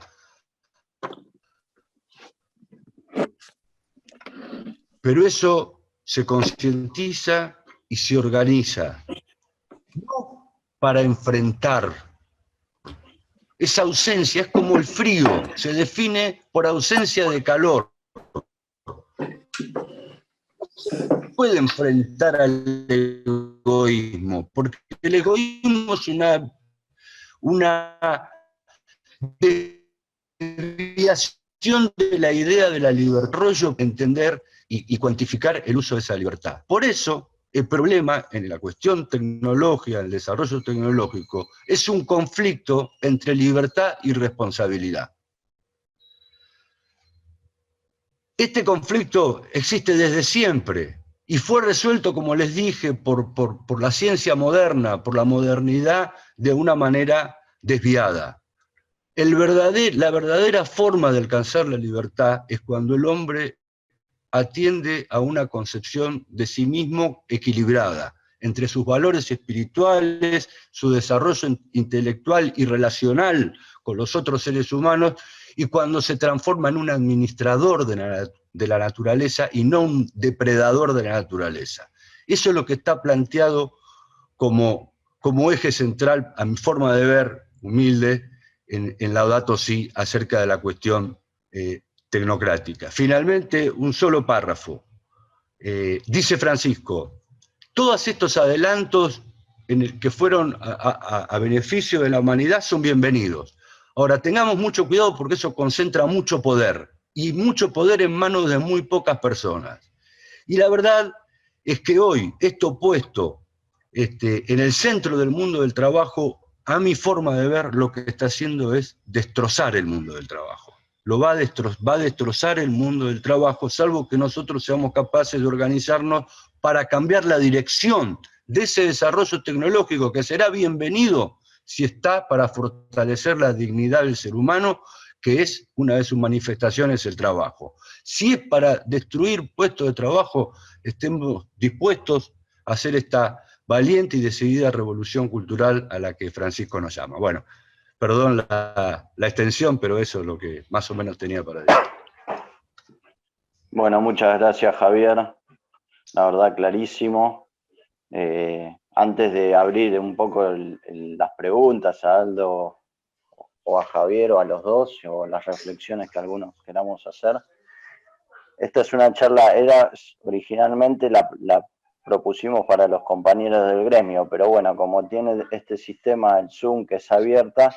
Pero eso se concientiza y se organiza, no para enfrentar. Esa ausencia es como el frío, se define por ausencia de calor. No puede enfrentar al egoísmo, porque el egoísmo es una desviación de la idea de la libertad, rollo, entender y cuantificar el uso de esa libertad. Por eso, el problema en la cuestión tecnológica, el desarrollo tecnológico, es un conflicto entre libertad y responsabilidad. Este conflicto existe desde siempre y fue resuelto, como les dije, por la ciencia moderna, por la modernidad, de una manera desviada. La verdadera forma de alcanzar la libertad es cuando el hombre atiende a una concepción de sí mismo equilibrada, entre sus valores espirituales, su desarrollo intelectual y relacional con los otros seres humanos, y cuando se transforma en un administrador de la naturaleza y no un depredador de la naturaleza. Eso es lo que está planteado como eje central, a mi forma de ver, humilde, en Laudato Si, acerca de la cuestión tecnocrática. Finalmente, un solo párrafo. Dice Francisco, todos estos adelantos que fueron a beneficio de la humanidad son bienvenidos. Ahora, tengamos mucho cuidado porque eso concentra mucho poder, y mucho poder en manos de muy pocas personas. Y la verdad es que hoy, esto puesto en el centro del mundo del trabajo, a mi forma de ver, lo que está haciendo es destrozar el mundo del trabajo. Va a destrozar el mundo del trabajo, salvo que nosotros seamos capaces de organizarnos para cambiar la dirección de ese desarrollo tecnológico, que será bienvenido si está para fortalecer la dignidad del ser humano, que es una de sus manifestaciones el trabajo. Si es para destruir puestos de trabajo, estemos dispuestos a hacer esta valiente y decidida revolución cultural a la que Francisco nos llama. Bueno, perdón la extensión, pero eso es lo que más o menos tenía para decir. Bueno, muchas gracias, Javier. La verdad, clarísimo. Antes de abrir un poco las preguntas a Aldo o a Javier o a los dos, o las reflexiones que algunos queramos hacer, esta es una charla, originalmente la propusimos para los compañeros del gremio, pero bueno, como tiene este sistema, el Zoom, que es abierta,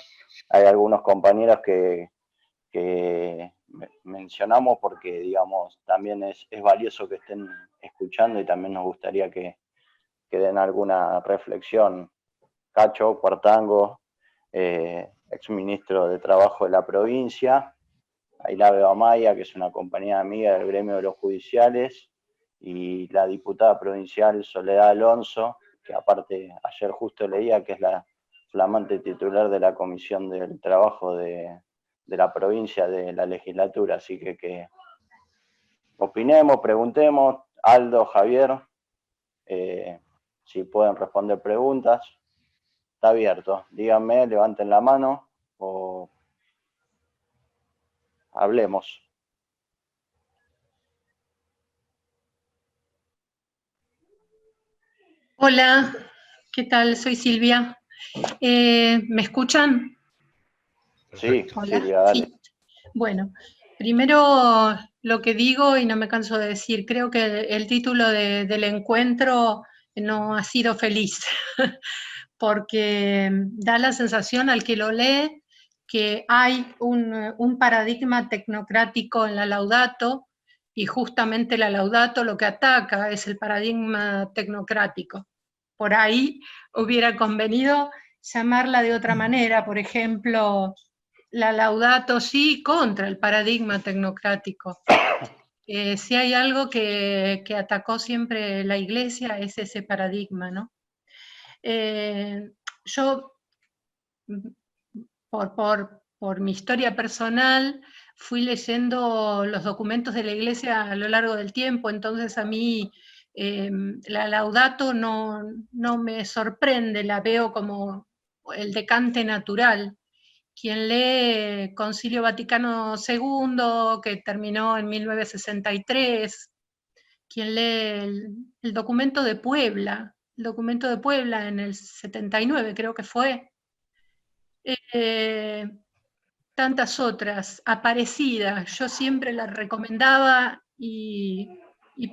hay algunos compañeros que mencionamos porque, digamos, también es valioso que estén escuchando y también nos gustaría que den alguna reflexión. Cacho Cuartango, exministro de Trabajo de la provincia, Ailabe Amaya, que es una compañera amiga del gremio de los judiciales, y la diputada provincial Soledad Alonso, que aparte ayer justo leía que es la flamante titular de la Comisión del Trabajo de la provincia de la legislatura, así que opinemos, preguntemos. Aldo, Javier, si pueden responder preguntas, está abierto, díganme, levanten la mano o hablemos. Hola, ¿qué tal? Soy Silvia. ¿Me escuchan? Sí, Hola. Silvia, dale. Sí. Bueno, primero lo que digo y no me canso de decir, creo que el título del encuentro no ha sido feliz, porque da la sensación al que lo lee que hay un paradigma tecnocrático en la Laudato, y justamente la Laudato lo que ataca es el paradigma tecnocrático. Por ahí hubiera convenido llamarla de otra manera, por ejemplo, la Laudato Si contra el paradigma tecnocrático. Si hay algo que atacó siempre la Iglesia es ese paradigma, ¿no? Yo, por mi historia personal, fui leyendo los documentos de la Iglesia a lo largo del tiempo, entonces a mí la Laudato no me sorprende, la veo como el decante natural. Quien lee Concilio Vaticano II, que terminó en 1963, quien lee el documento de Puebla, en el 79 creo que fue, tantas otras, Aparecida, yo siempre la recomendaba y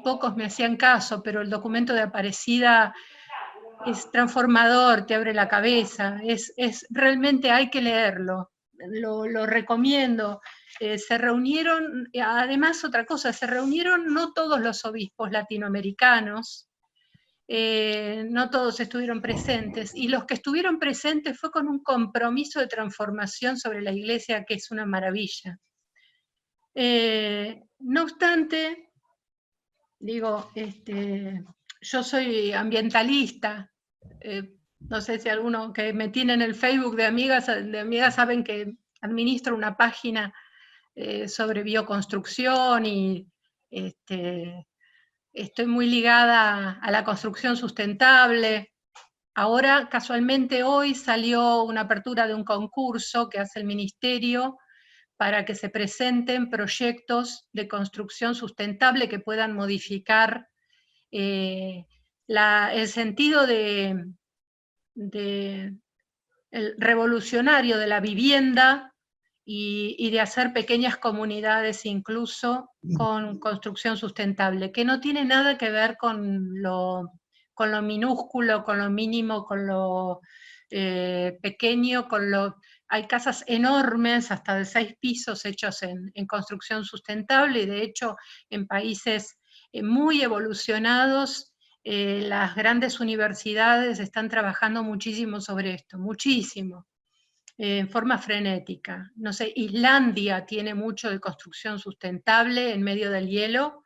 pocos me hacían caso, pero el documento de Aparecida es transformador, te abre la cabeza, realmente hay que leerlo, lo recomiendo. Se reunieron, además otra cosa, se reunieron no todos los obispos latinoamericanos, no todos estuvieron presentes, y los que estuvieron presentes fue con un compromiso de transformación sobre la Iglesia que es una maravilla. No obstante, digo, yo soy ambientalista, no sé si alguno que me tiene en el Facebook de amigas saben que administro una página sobre bioconstrucción y estoy muy ligada a la construcción sustentable. Ahora, casualmente hoy salió una apertura de un concurso que hace el Ministerio para que se presenten proyectos de construcción sustentable que puedan modificar el sentido el revolucionario de la vivienda y de hacer pequeñas comunidades incluso con construcción sustentable, que no tiene nada que ver con lo minúsculo, con lo mínimo, con lo pequeño, hay casas enormes, hasta de 6 pisos, hechos en construcción sustentable, y de hecho en países muy evolucionados, las grandes universidades están trabajando muchísimo sobre esto, muchísimo, en forma frenética. No sé, Islandia tiene mucho de construcción sustentable en medio del hielo,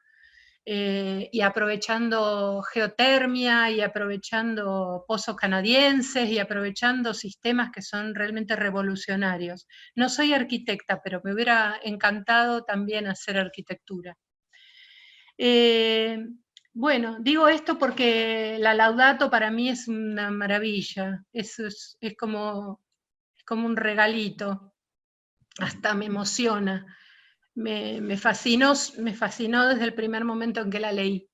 y aprovechando geotermia, y aprovechando pozos canadienses, y aprovechando sistemas que son realmente revolucionarios. No soy arquitecta, pero me hubiera encantado también hacer arquitectura. Bueno, digo esto porque la Laudato para mí es una maravilla, es como un regalito, hasta me emociona. Me fascinó desde el primer momento en que la leí.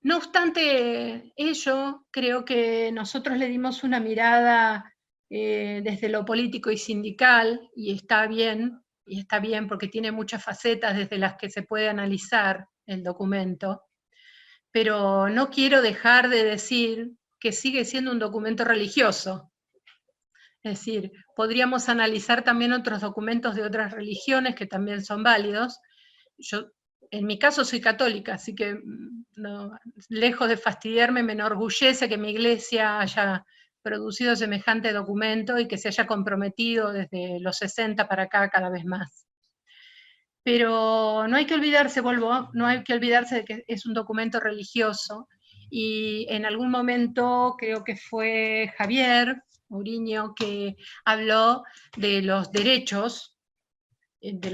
No obstante ello, creo que nosotros le dimos una mirada desde lo político y sindical, y está bien porque tiene muchas facetas desde las que se puede analizar el documento, pero no quiero dejar de decir que sigue siendo un documento religioso. Es decir, podríamos analizar también otros documentos de otras religiones que también son válidos. Yo, en mi caso, soy católica, así que lejos de fastidiarme, me enorgullece que mi iglesia haya producido semejante documento y que se haya comprometido desde los 60 para acá cada vez más. Pero no hay que olvidarse, no hay que olvidarse de que es un documento religioso, y en algún momento creo que fue Javier Mourinho que habló de los derechos de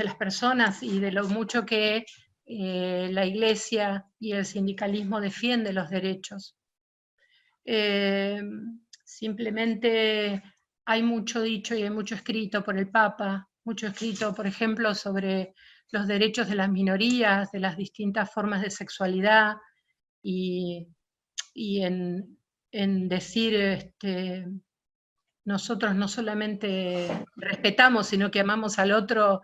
las personas y de lo mucho que la Iglesia y el sindicalismo defienden los derechos. Simplemente hay mucho dicho y hay mucho escrito por el Papa, mucho escrito, por ejemplo, sobre los derechos de las minorías, de las distintas formas de sexualidad, y en decir, nosotros no solamente respetamos, sino que amamos al otro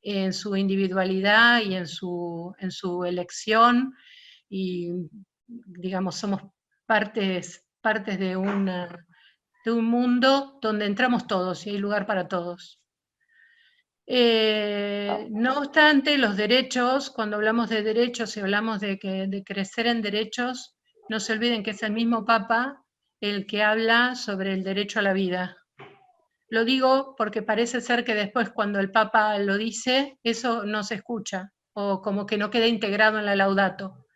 en su individualidad y en su elección, y digamos, somos partes de un mundo donde entramos todos y hay lugar para todos. No obstante, los derechos, cuando hablamos de derechos y hablamos de crecer en derechos, no se olviden que es el mismo Papa el que habla sobre el derecho a la vida. Lo digo porque parece ser que después, cuando el Papa lo dice, eso no se escucha, o como que no queda integrado en la Laudato.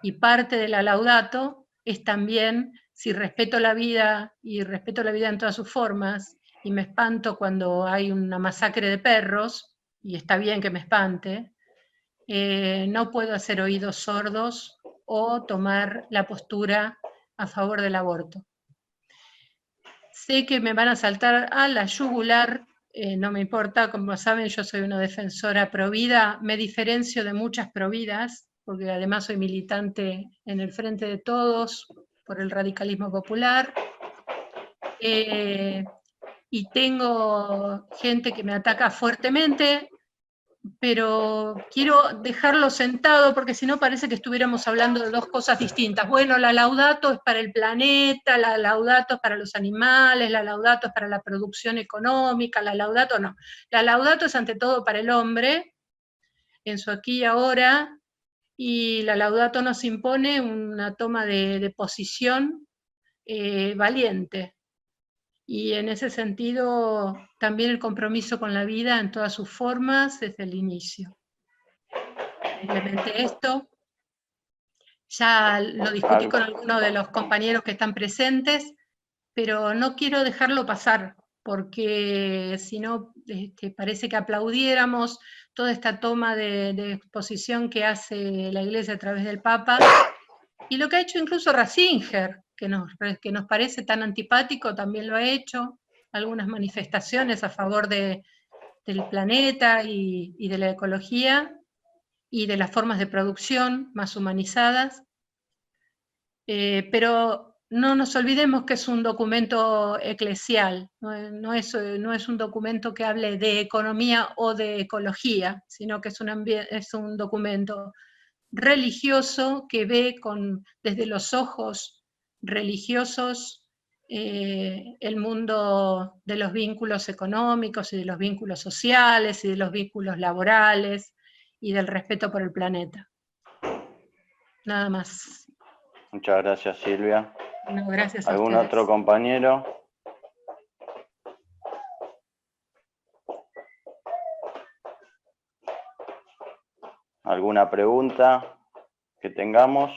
Y parte de la Laudato es también, si respeto la vida, y respeto la vida en todas sus formas, y me espanto cuando hay una masacre de perros, y está bien que me espante, no puedo hacer oídos sordos o tomar la postura a favor del aborto. Sé que me van a saltar a la yugular, no me importa, como saben, yo soy una defensora provida, me diferencio de muchas providas, porque además soy militante en el Frente de Todos por el radicalismo popular, y tengo gente que me ataca fuertemente, pero quiero dejarlo sentado porque si no parece que estuviéramos hablando de dos cosas distintas. Bueno, la Laudato es para el planeta, la Laudato es para los animales, la Laudato es para la producción económica, la Laudato no. La Laudato es ante todo para el hombre, en su aquí y ahora, y la Laudato nos impone una toma de posición valiente. Y en ese sentido, también el compromiso con la vida en todas sus formas desde el inicio. Simplemente esto. Ya lo discutí con algunos de los compañeros que están presentes, pero no quiero dejarlo pasar, porque si no, parece que aplaudiéramos toda esta toma de exposición que hace la Iglesia a través del Papa, y lo que ha hecho incluso Ratzinger, que nos parece tan antipático, también lo ha hecho, algunas manifestaciones a favor del planeta y de la ecología, y de las formas de producción más humanizadas, pero no nos olvidemos que es un documento eclesial, no es un documento que hable de economía o de ecología, sino que es un documento religioso que ve desde los ojos religiosos el mundo de los vínculos económicos y de los vínculos sociales y de los vínculos laborales y del respeto por el planeta. Nada más. Muchas gracias, Silvia. No, gracias a ¿Algún ustedes. otro compañero? ¿Alguna pregunta que tengamos?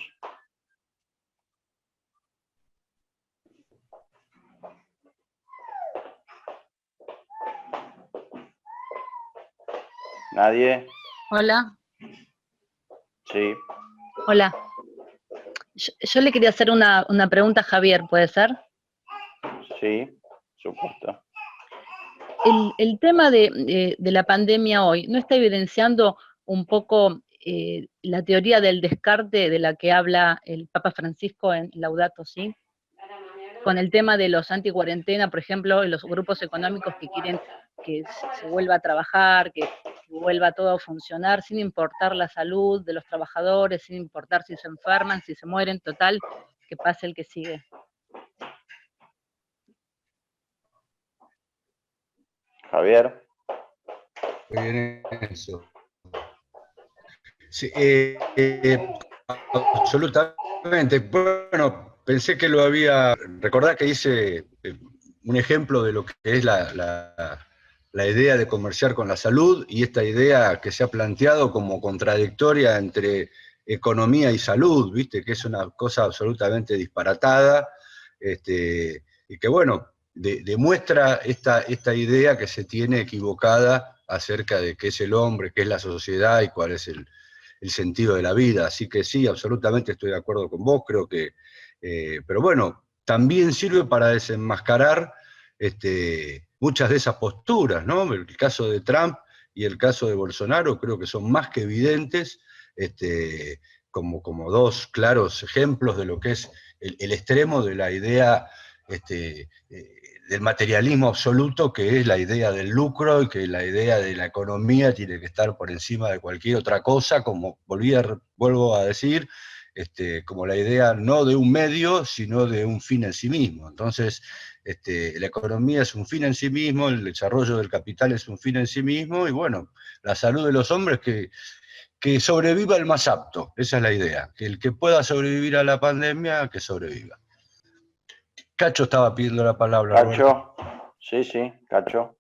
¿Nadie? Hola, Sí. hola. Yo le quería hacer una pregunta a Javier, ¿puede ser? Sí, supuesto. El tema de la pandemia hoy, ¿no está evidenciando un poco la teoría del descarte de la que habla el Papa Francisco en Laudato Si? Con el tema de los anti-cuarentena, por ejemplo, y los grupos económicos que quieren que se vuelva a trabajar, que vuelva todo a funcionar, sin importar la salud de los trabajadores, sin importar si se enferman, si se mueren, total, que pase el que sigue. Javier. En eso. Sí, absolutamente. Bueno, pensé que lo había... Recordá que hice un ejemplo de lo que es la idea de comerciar con la salud y esta idea que se ha planteado como contradictoria entre economía y salud, ¿viste? Que es una cosa absolutamente disparatada, y que, bueno, demuestra esta idea que se tiene equivocada acerca de qué es el hombre, qué es la sociedad y cuál es el sentido de la vida. Así que sí, absolutamente estoy de acuerdo con vos, creo que, pero bueno, también sirve para desenmascarar muchas de esas posturas, ¿no? El caso de Trump y el caso de Bolsonaro creo que son más que evidentes, como dos claros ejemplos de lo que es el extremo de la idea del materialismo absoluto, que es la idea del lucro y que la idea de la economía tiene que estar por encima de cualquier otra cosa, como vuelvo a decir, como la idea no de un medio, sino de un fin en sí mismo. Entonces, la economía es un fin en sí mismo, el desarrollo del capital es un fin en sí mismo, y bueno, la salud de los hombres que sobreviva el más apto, esa es la idea, que el que pueda sobrevivir a la pandemia, que sobreviva. Cacho estaba pidiendo la palabra. Cacho, Roberto. sí, Cacho.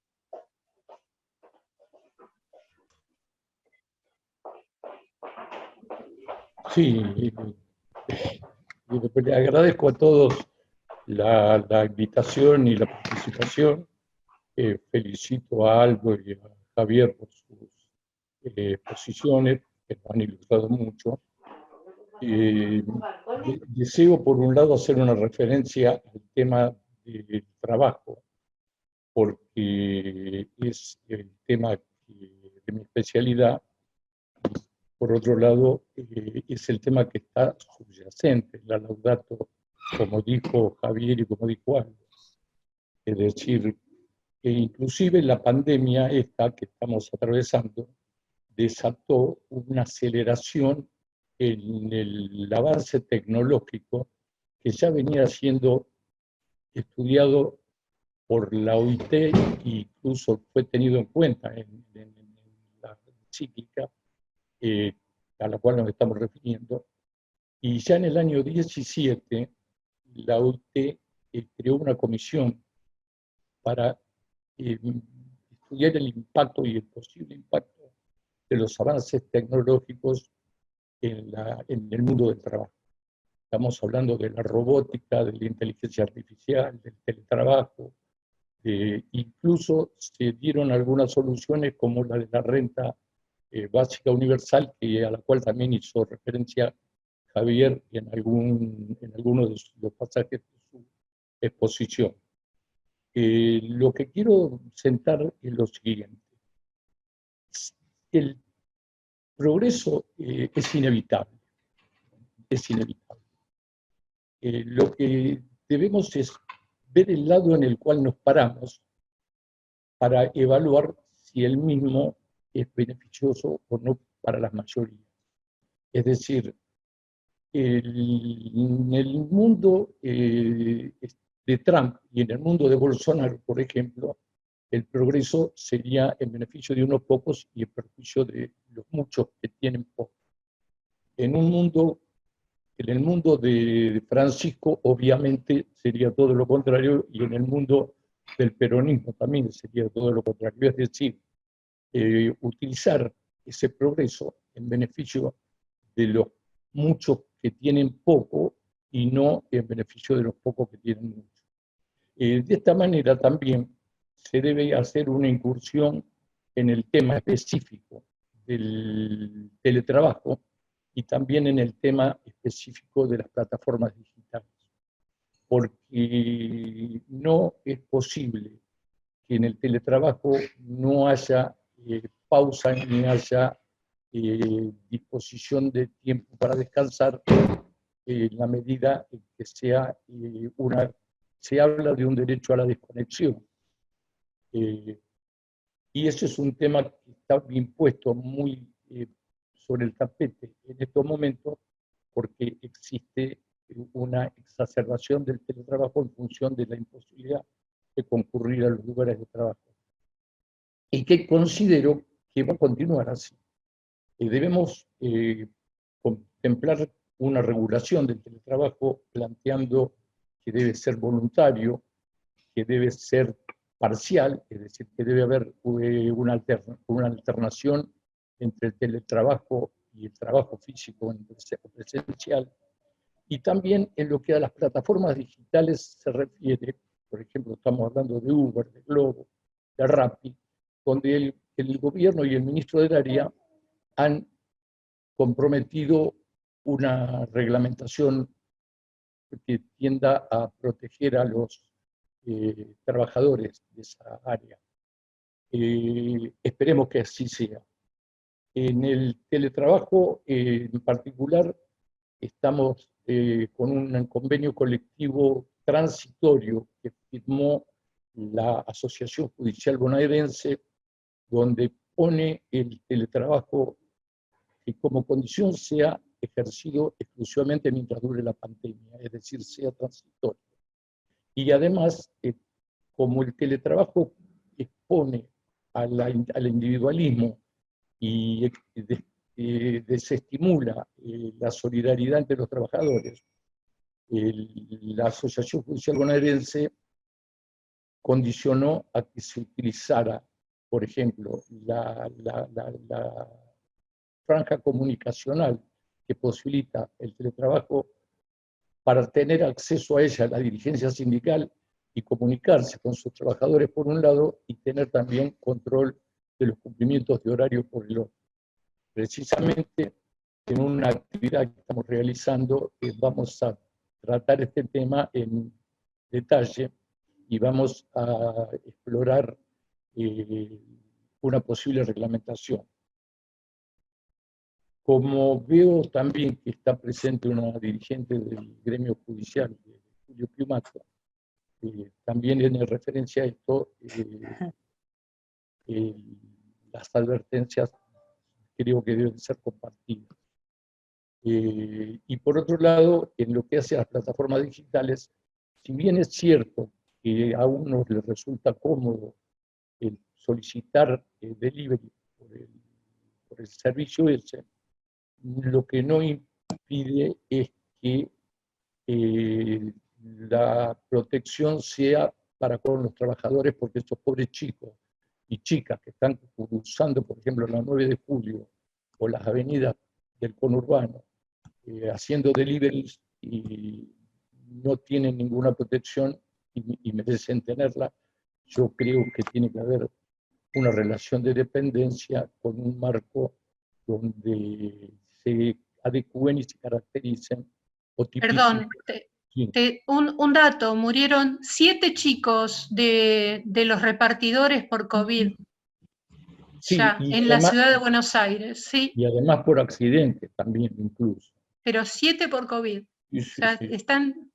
Sí, le agradezco a todos la invitación y la participación. Felicito a Aldo y a Javier por sus posiciones, que nos han ilustrado mucho. Deseo, por un lado, hacer una referencia al tema del trabajo, porque es el tema de mi especialidad. por otro lado, es el tema que está subyacente, la Laudato, como dijo Javier y como dijo Aldo. Es decir, que inclusive la pandemia esta que estamos atravesando desató una aceleración en el avance tecnológico que ya venía siendo estudiado por la OIT e incluso fue tenido en cuenta en la encíclica a la cual nos estamos refiriendo. Y ya en el año 17, la OIT creó una comisión para estudiar el impacto y el posible impacto de los avances tecnológicos en el mundo del trabajo. Estamos hablando de la robótica, de la inteligencia artificial, del teletrabajo. Incluso se dieron algunas soluciones como la de la renta básica universal, a la cual también hizo referencia Javier en algunos de los pasajes de su exposición. Lo que quiero sentar es lo siguiente. El progreso es inevitable. Es inevitable. Lo que debemos es ver el lado en el cual nos paramos para evaluar si el mismo es beneficioso o no para las mayorías. Es decir, en el mundo de Trump y en el mundo de Bolsonaro, por ejemplo, el progreso sería en beneficio de unos pocos y en perjuicio de los muchos que tienen poco. En el mundo de Francisco, obviamente, sería todo lo contrario, y en el mundo del peronismo también sería todo lo contrario. Es decir, utilizar ese progreso en beneficio de los muchos que tienen poco y no en beneficio de los pocos que tienen mucho. De esta manera también se debe hacer una incursión en el tema específico del teletrabajo y también en el tema específico de las plataformas digitales, porque no es posible que en el teletrabajo no haya pausa ni haya disposición de tiempo para descansar en la medida en que se habla de un derecho a la desconexión. Y eso es un tema que está bien puesto muy sobre el tapete en estos momentos porque existe una exacerbación del teletrabajo en función de la imposibilidad de concurrir a los lugares de trabajo. Y que considero que va a continuar así. Debemos contemplar una regulación del teletrabajo planteando que debe ser voluntario, que debe ser parcial, es decir, que debe haber una alternación entre el teletrabajo y el trabajo físico o presencial. Y también en lo que a las plataformas digitales se refiere, por ejemplo, estamos hablando de Uber, de Globo, de Rappi, donde el gobierno y el ministro del área han comprometido una reglamentación que tienda a proteger a los trabajadores de esa área. Esperemos que así sea. En el teletrabajo en particular estamos con un convenio colectivo transitorio que firmó la Asociación Judicial Bonaerense, donde pone el teletrabajo que como condición sea ejercido exclusivamente mientras dure la pandemia, es decir, sea transitorio. Y además, como el teletrabajo expone al individualismo y desestimula la solidaridad entre los trabajadores, la Asociación Judicial Bonaerense condicionó a que se utilizara, por ejemplo, la franja comunicacional que posibilita el teletrabajo para tener acceso a ella, la dirigencia sindical, y comunicarse con sus trabajadores por un lado y tener también control de los cumplimientos de horario por el otro. Precisamente en una actividad que estamos realizando vamos a tratar este tema en detalle y vamos a explorar una posible reglamentación. como veo también que está presente una dirigente del gremio judicial, Julio Piumato, también en referencia a esto, las advertencias creo que deben ser compartidas. Y por otro lado, en lo que hace a las plataformas digitales, si bien es cierto que a unos les resulta cómodo el solicitar delivery por el servicio ese, lo que no impide es que la protección sea para con los trabajadores, porque estos pobres chicos y chicas que están cruzando, por ejemplo, la 9 de julio o las avenidas del conurbano, haciendo deliveries y no tienen ninguna protección y merecen tenerla, yo creo que tiene que haber una relación de dependencia con un marco donde se adecúen y se caractericen o tipifiquen. Perdón, un dato, murieron 7 chicos de los repartidores por COVID, sí, ya, en además, la ciudad de Buenos Aires, sí. Y además por accidente también, incluso. Pero 7 por COVID. Sí, o sea, sí. están...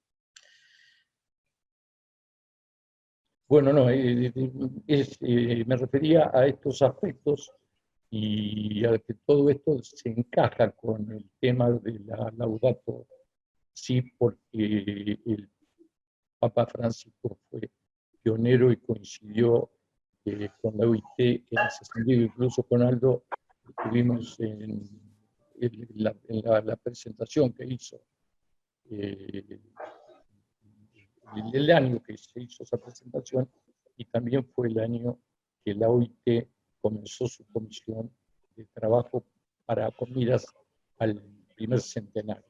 Bueno, no, me refería a estos aspectos y a que todo esto se encaja con el tema de la Laudato Si, porque el Papa Francisco fue pionero y coincidió con la OIT en ese sentido, incluso con Aldo estuvimos en la presentación que hizo, el año que se hizo esa presentación, y también fue el año que la OIT comenzó su comisión de trabajo para comidas al primer centenario.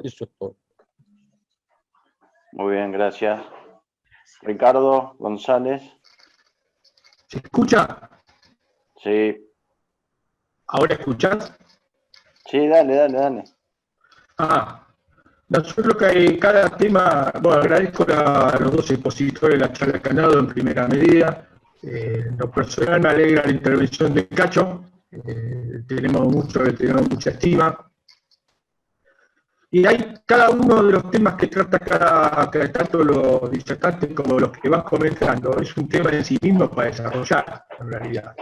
Eso es todo. Muy bien, gracias. Ricardo González. ¿Se escucha? Sí. ¿Ahora escuchás? Sí, dale. Yo creo que cada tema, bueno, agradezco a los dos expositores de la charla que han dado en primera medida. En lo personal me alegra la intervención de Cacho, tenemos mucha estima. Y hay cada uno de los temas que trata cada tanto los disertantes como los que vas comentando, es un tema en sí mismo para desarrollar, en realidad.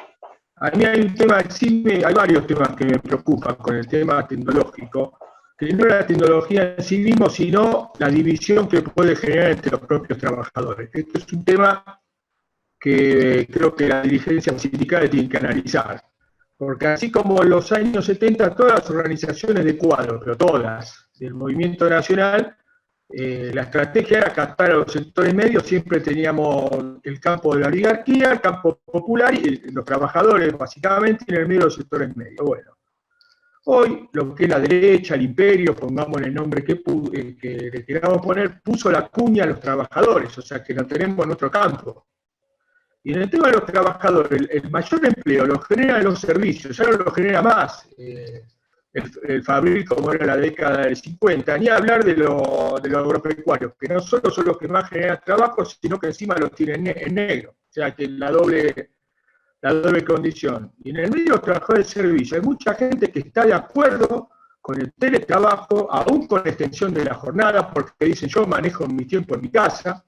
A mí hay un tema, hay varios temas que me preocupan con el tema tecnológico, que no es la tecnología en sí mismo, sino la división que puede generar entre los propios trabajadores. Esto es un tema que creo que la dirigencia sindical tiene que analizar. Porque así como en los años 70, todas las organizaciones de cuadro, pero todas, del movimiento nacional, la estrategia era captar a los sectores medios, siempre teníamos el campo de la oligarquía, el campo popular y los trabajadores, básicamente, en el medio de los sectores medios. Bueno, hoy lo que es la derecha, el imperio, pongámosle el nombre que le queramos poner, puso la cuña a los trabajadores, o sea que lo tenemos en otro campo. Y en el tema de los trabajadores, el mayor empleo lo generan los servicios, ya no lo genera más el fabril como era la década del 50, ni hablar de los agropecuarios, que no solo son los que más generan trabajo, sino que encima los tienen en negro, o sea que la doble condición. Y en el medio de los trabajadores de servicio hay mucha gente que está de acuerdo con el teletrabajo, aún con la extensión de la jornada, porque dicen yo manejo mi tiempo en mi casa.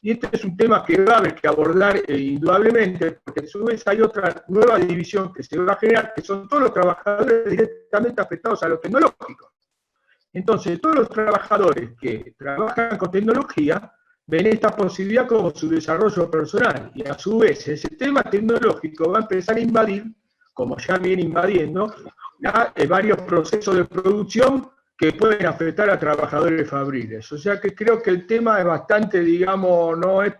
Y este es un tema que va a haber que abordar indudablemente, porque a su vez hay otra nueva división que se va a generar, que son todos los trabajadores directamente afectados a lo tecnológico. Entonces, todos los trabajadores que trabajan con tecnología ven esta posibilidad como su desarrollo personal. Y a su vez, ese tema tecnológico va a empezar a invadir, como ya viene invadiendo, varios procesos de producción que pueden afectar a trabajadores fabriles. O sea que creo que el tema es bastante, digamos, no es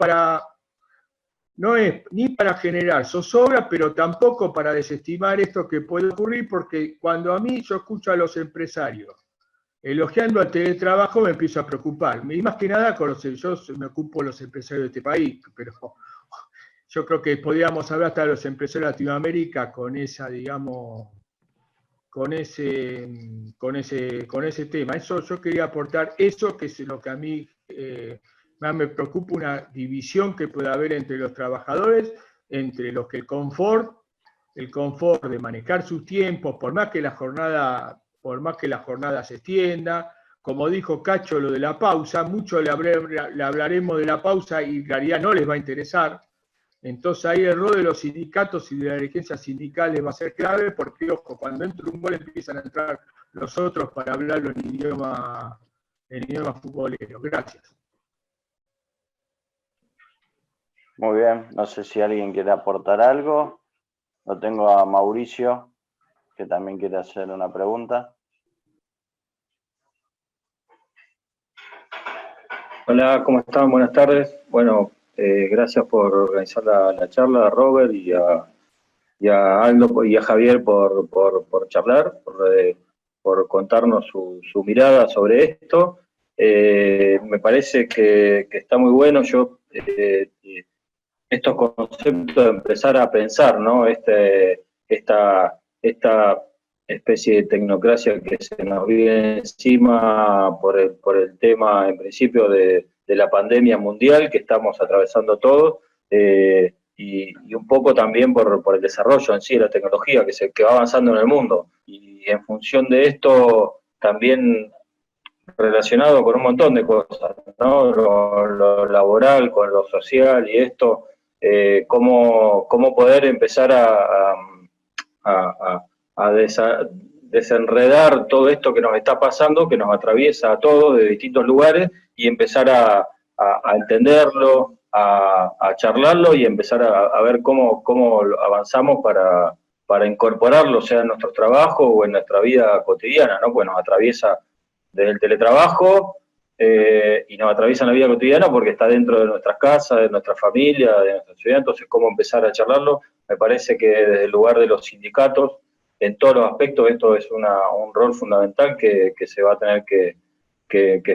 ni para generar zozobra, pero tampoco para desestimar esto que puede ocurrir, porque cuando a mí yo escucho a los empresarios elogiando al teletrabajo me empiezo a preocupar. Y más que nada, yo me ocupo de los empresarios de este país, pero yo creo que podríamos hablar hasta de los empresarios de Latinoamérica con esa, digamos, con ese tema. Eso yo quería aportar, eso que es lo que a mí más me preocupa, una división que pueda haber entre los trabajadores, entre los que el confort el confort de manejar sus tiempos, por más que la jornada se extienda. Como dijo Cacho, lo de la pausa, mucho le hablaremos de la pausa y en realidad no les va a interesar. Entonces ahí el rol de los sindicatos y de las dirigencias sindicales va a ser clave, porque, ojo, cuando entra un gol empiezan a entrar los otros para hablarlo en idioma futbolero. Gracias. Muy bien, no sé si alguien quiere aportar algo. Lo tengo a Mauricio, que también quiere hacer una pregunta. Hola, ¿cómo están? Buenas tardes. Bueno, gracias por organizar la charla, a Robert y a Aldo y a Javier por charlar, por contarnos su mirada sobre esto. Me parece que está muy bueno. Yo estos conceptos de empezar a pensar, ¿no? Esta especie de tecnocracia que se nos viene encima por el tema, en principio, de la pandemia mundial que estamos atravesando todos, y un poco también por el desarrollo en sí de la tecnología que va avanzando en el mundo. Y en función de esto, también relacionado con un montón de cosas, ¿no? Lo laboral, con lo social y esto, cómo poder empezar a desenredar todo esto que nos está pasando, que nos atraviesa a todos de distintos lugares, y empezar a entenderlo, a charlarlo y empezar a ver cómo avanzamos para incorporarlo, sea en nuestro trabajo o en nuestra vida cotidiana, ¿no? Pues nos atraviesa desde el teletrabajo y nos atraviesa en la vida cotidiana porque está dentro de nuestras casas, de nuestra familia, de nuestra ciudad. Entonces, cómo empezar a charlarlo. Me parece que desde el lugar de los sindicatos, en todos los aspectos, esto es un rol fundamental que se va a tener que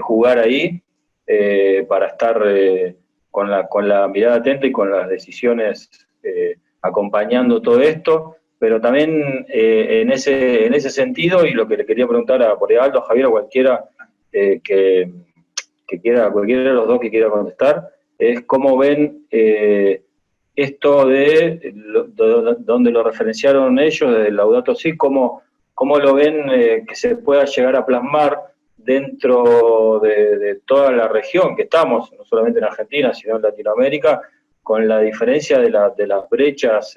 jugar ahí para estar con la mirada atenta y con las decisiones acompañando todo esto. Pero también en ese sentido, y lo que le quería preguntar a por Aldo, a Javier, a cualquiera que quiera, cualquiera de los dos que quiera contestar, es cómo ven esto de donde lo referenciaron ellos, desde Laudato Si, cómo lo ven que se pueda llegar a plasmar dentro de toda la región que estamos, no solamente en Argentina, sino en Latinoamérica, con la diferencia de las brechas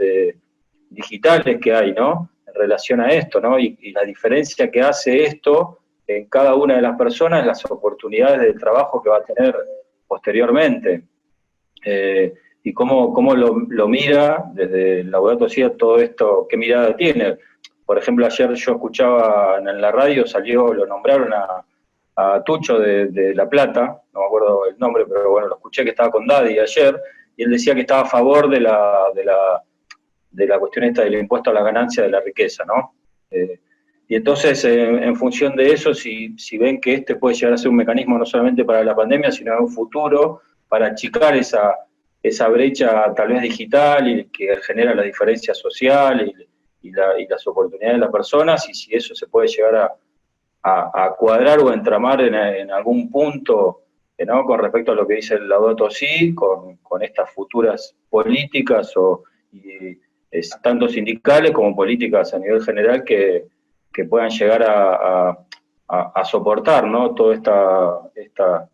digitales que hay, ¿no? En relación a esto, ¿no? Y la diferencia que hace esto en cada una de las personas, las oportunidades de trabajo que va a tener posteriormente. Y cómo lo mira desde Laudato Si todo esto, qué mirada tiene. Por ejemplo, ayer yo escuchaba en la radio, lo nombraron a Tucho de La Plata, no me acuerdo el nombre, pero bueno, lo escuché que estaba con Daddy ayer, y él decía que estaba a favor de la cuestión esta del impuesto a la ganancia de la riqueza, ¿no? Y entonces, en función de eso, si ven que este puede llegar a ser un mecanismo no solamente para la pandemia, sino en un futuro, para achicar esa brecha tal vez digital y que genera la diferencia social y las oportunidades de las personas, y si eso se puede llegar a cuadrar o entramar en algún punto, ¿no? Con respecto a lo que dice el Laudato Si, con estas futuras políticas tanto sindicales como políticas a nivel general que puedan llegar a soportar, ¿no? Toda esta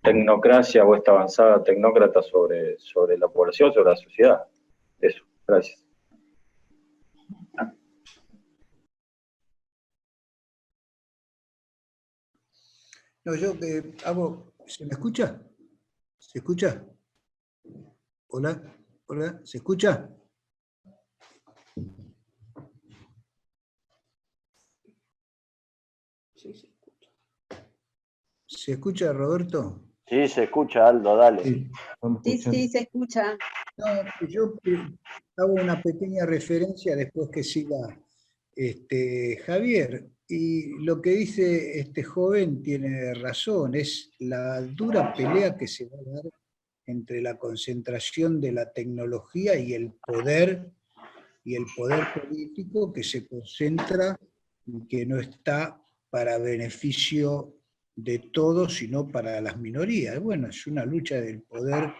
tecnocracia o esta avanzada tecnócrata sobre la población, sobre la sociedad. Eso, gracias. No, yo hago... ¿Se me escucha? ¿Se escucha? Hola, hola, ¿se escucha? Sí, se escucha. ¿Se escucha, Roberto? Sí, se escucha, Aldo, dale. Sí, se escucha. No, yo hago una pequeña referencia después que siga Javier. Y lo que dice este joven tiene razón, es la dura pelea que se va a dar entre la concentración de la tecnología y el poder político que se concentra y que no está para beneficio de todos, sino para las minorías. Bueno, es una lucha del poder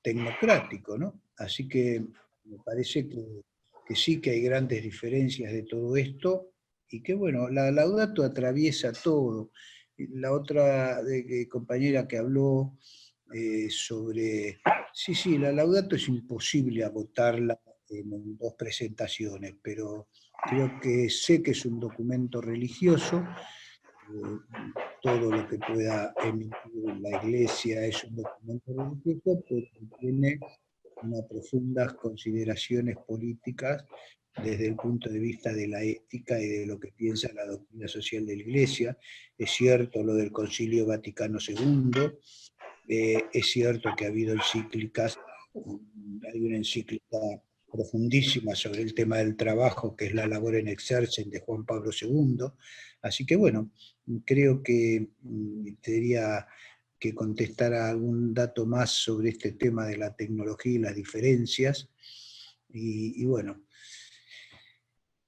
tecnocrático, ¿no? Así que me parece que que sí que hay grandes diferencias de todo esto, y que bueno, la Laudato atraviesa todo. La otra compañera que habló sobre... Sí, la Laudato es imposible agotarla en 2 presentaciones, pero creo que sé que es un documento religioso. Todo lo que pueda emitir la Iglesia es un documento religioso, pero tiene unas profundas consideraciones políticas desde el punto de vista de la ética y de lo que piensa la doctrina social de la Iglesia. Es cierto lo del Concilio Vaticano II, es cierto que ha habido encíclicas, hay una encíclica profundísima sobre el tema del trabajo, que es la Labor in Exercens de Juan Pablo II, así que bueno, creo que tendría que contestar a algún dato más sobre este tema de la tecnología y las diferencias, y bueno,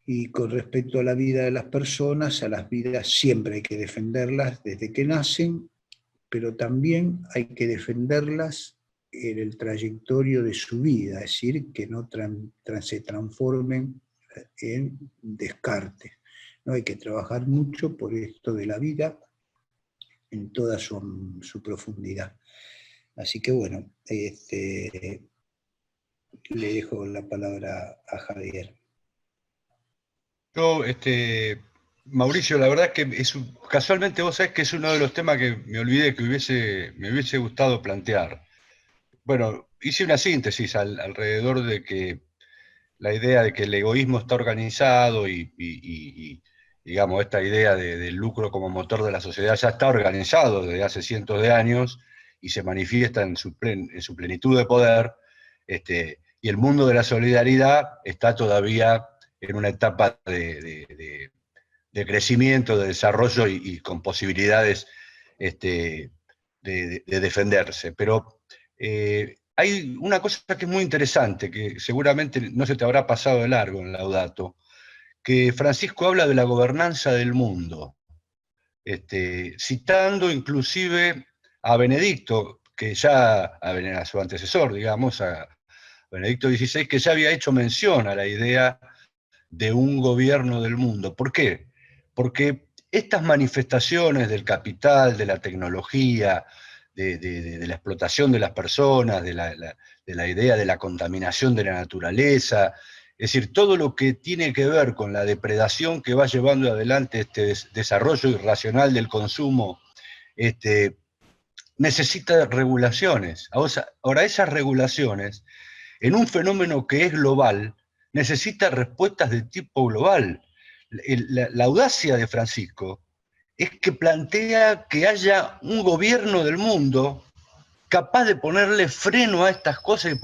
y con respecto a la vida de las personas, a las vidas siempre hay que defenderlas desde que nacen, pero también hay que defenderlas en el trayectorio de su vida, es decir, que no se transformen en descartes. ¿No? Hay que trabajar mucho por esto de la vida en toda su profundidad. Así que bueno, le dejo la palabra a Javier. Yo, Mauricio, la verdad es que casualmente vos sabés que es uno de los temas que me olvidé que me hubiese gustado plantear. Bueno, hice una síntesis alrededor de que la idea de que el egoísmo está organizado y digamos, esta idea del lucro como motor de la sociedad ya está organizado desde hace cientos de años y se manifiesta en su plenitud de poder, y el mundo de la solidaridad está todavía en una etapa de crecimiento, de desarrollo y con posibilidades de defenderse. Pero hay una cosa que es muy interesante, que seguramente no se te habrá pasado de largo en Laudato, que Francisco habla de la gobernanza del mundo, citando inclusive a Benedicto, que ya, a su antecesor, digamos, a Benedicto XVI, que ya había hecho mención a la idea de un gobierno del mundo. ¿Por qué? Porque estas manifestaciones del capital, de la tecnología, de la explotación de las personas, de la idea de la contaminación de la naturaleza, es decir, todo lo que tiene que ver con la depredación que va llevando adelante este desarrollo irracional del consumo, necesita regulaciones. Ahora, esas regulaciones, en un fenómeno que es global, necesita respuestas de tipo global. La audacia de Francisco es que plantea que haya un gobierno del mundo capaz de ponerle freno a estas cosas y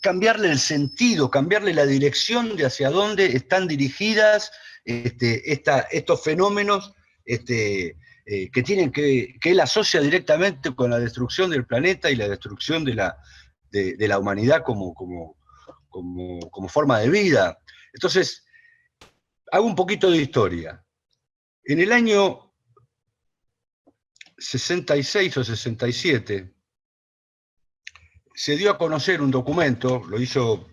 cambiarle el sentido, cambiarle la dirección de hacia dónde están dirigidas estos fenómenos que él asocia directamente con la destrucción del planeta y la destrucción de la humanidad como forma de vida. Entonces, hago un poquito de historia. En el año 66 o 67, se dio a conocer un documento, lo hizo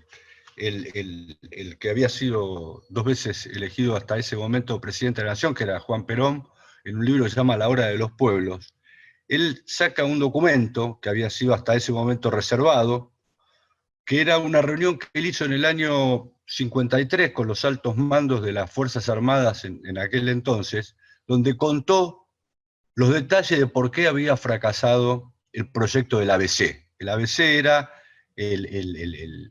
el que había sido 2 veces elegido hasta ese momento presidente de la Nación, que era Juan Perón, en un libro que se llama La Hora de los Pueblos. Él saca un documento que había sido hasta ese momento reservado, que era una reunión que él hizo en el año 53 con los altos mandos de las Fuerzas Armadas en aquel entonces, donde contó los detalles de por qué había fracasado el proyecto del ABC. El ABC era el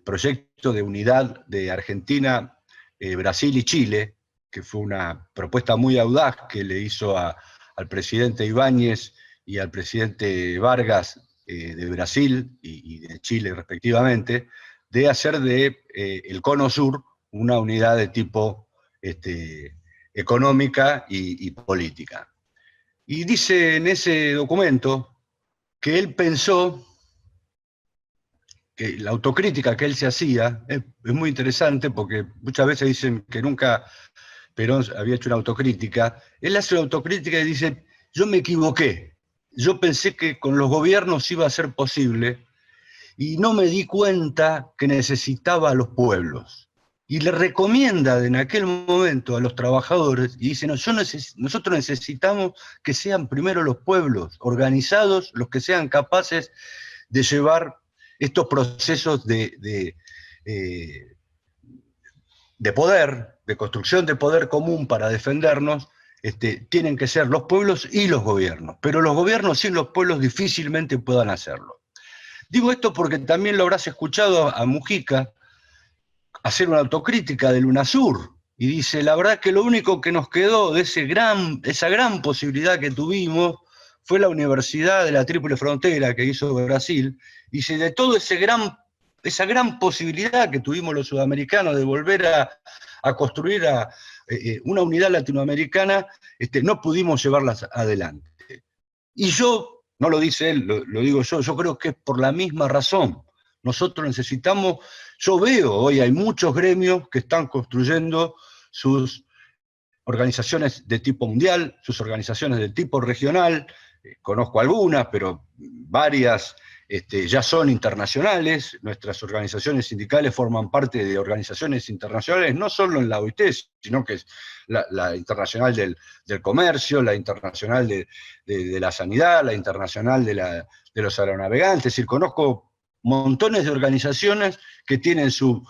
proyecto de unidad de Argentina, Brasil y Chile, que fue una propuesta muy audaz que le hizo al presidente Ibáñez y al presidente Vargas de Brasil y de Chile respectivamente, de hacer el Cono Sur una unidad de tipo económica y política. Y dice en ese documento que él pensó que la autocrítica que él se hacía es muy interesante, porque muchas veces dicen que nunca Perón había hecho una autocrítica. Él hace una autocrítica y dice: yo me equivoqué, yo pensé que con los gobiernos iba a ser posible, y no me di cuenta que necesitaba a los pueblos. Y le recomienda en aquel momento a los trabajadores, y dice, no, nosotros necesitamos que sean primero los pueblos organizados, los que sean capaces de llevar estos procesos de poder, de construcción de poder común para defendernos. Tienen que ser los pueblos y los gobiernos, pero los gobiernos sin los pueblos difícilmente puedan hacerlo. Digo esto porque también lo habrás escuchado a Mujica hacer una autocrítica del UNASUR, y dice, la verdad que lo único que nos quedó de esa gran posibilidad que tuvimos fue la Universidad de la Tríple Frontera que hizo Brasil, y dice, de toda esa gran posibilidad que tuvimos los sudamericanos de volver a construir una unidad latinoamericana, no pudimos llevarlas adelante. Y yo, no lo dice él, lo digo yo creo que es por la misma razón. Nosotros necesitamos, yo veo hoy hay muchos gremios que están construyendo sus organizaciones de tipo mundial, sus organizaciones de tipo regional, conozco algunas, pero varias ya son internacionales. Nuestras organizaciones sindicales forman parte de organizaciones internacionales, no solo en la OIT, sino que es la internacional del comercio, la internacional de la sanidad, la internacional de los aeronavegantes. Es decir, conozco montones de organizaciones que tienen su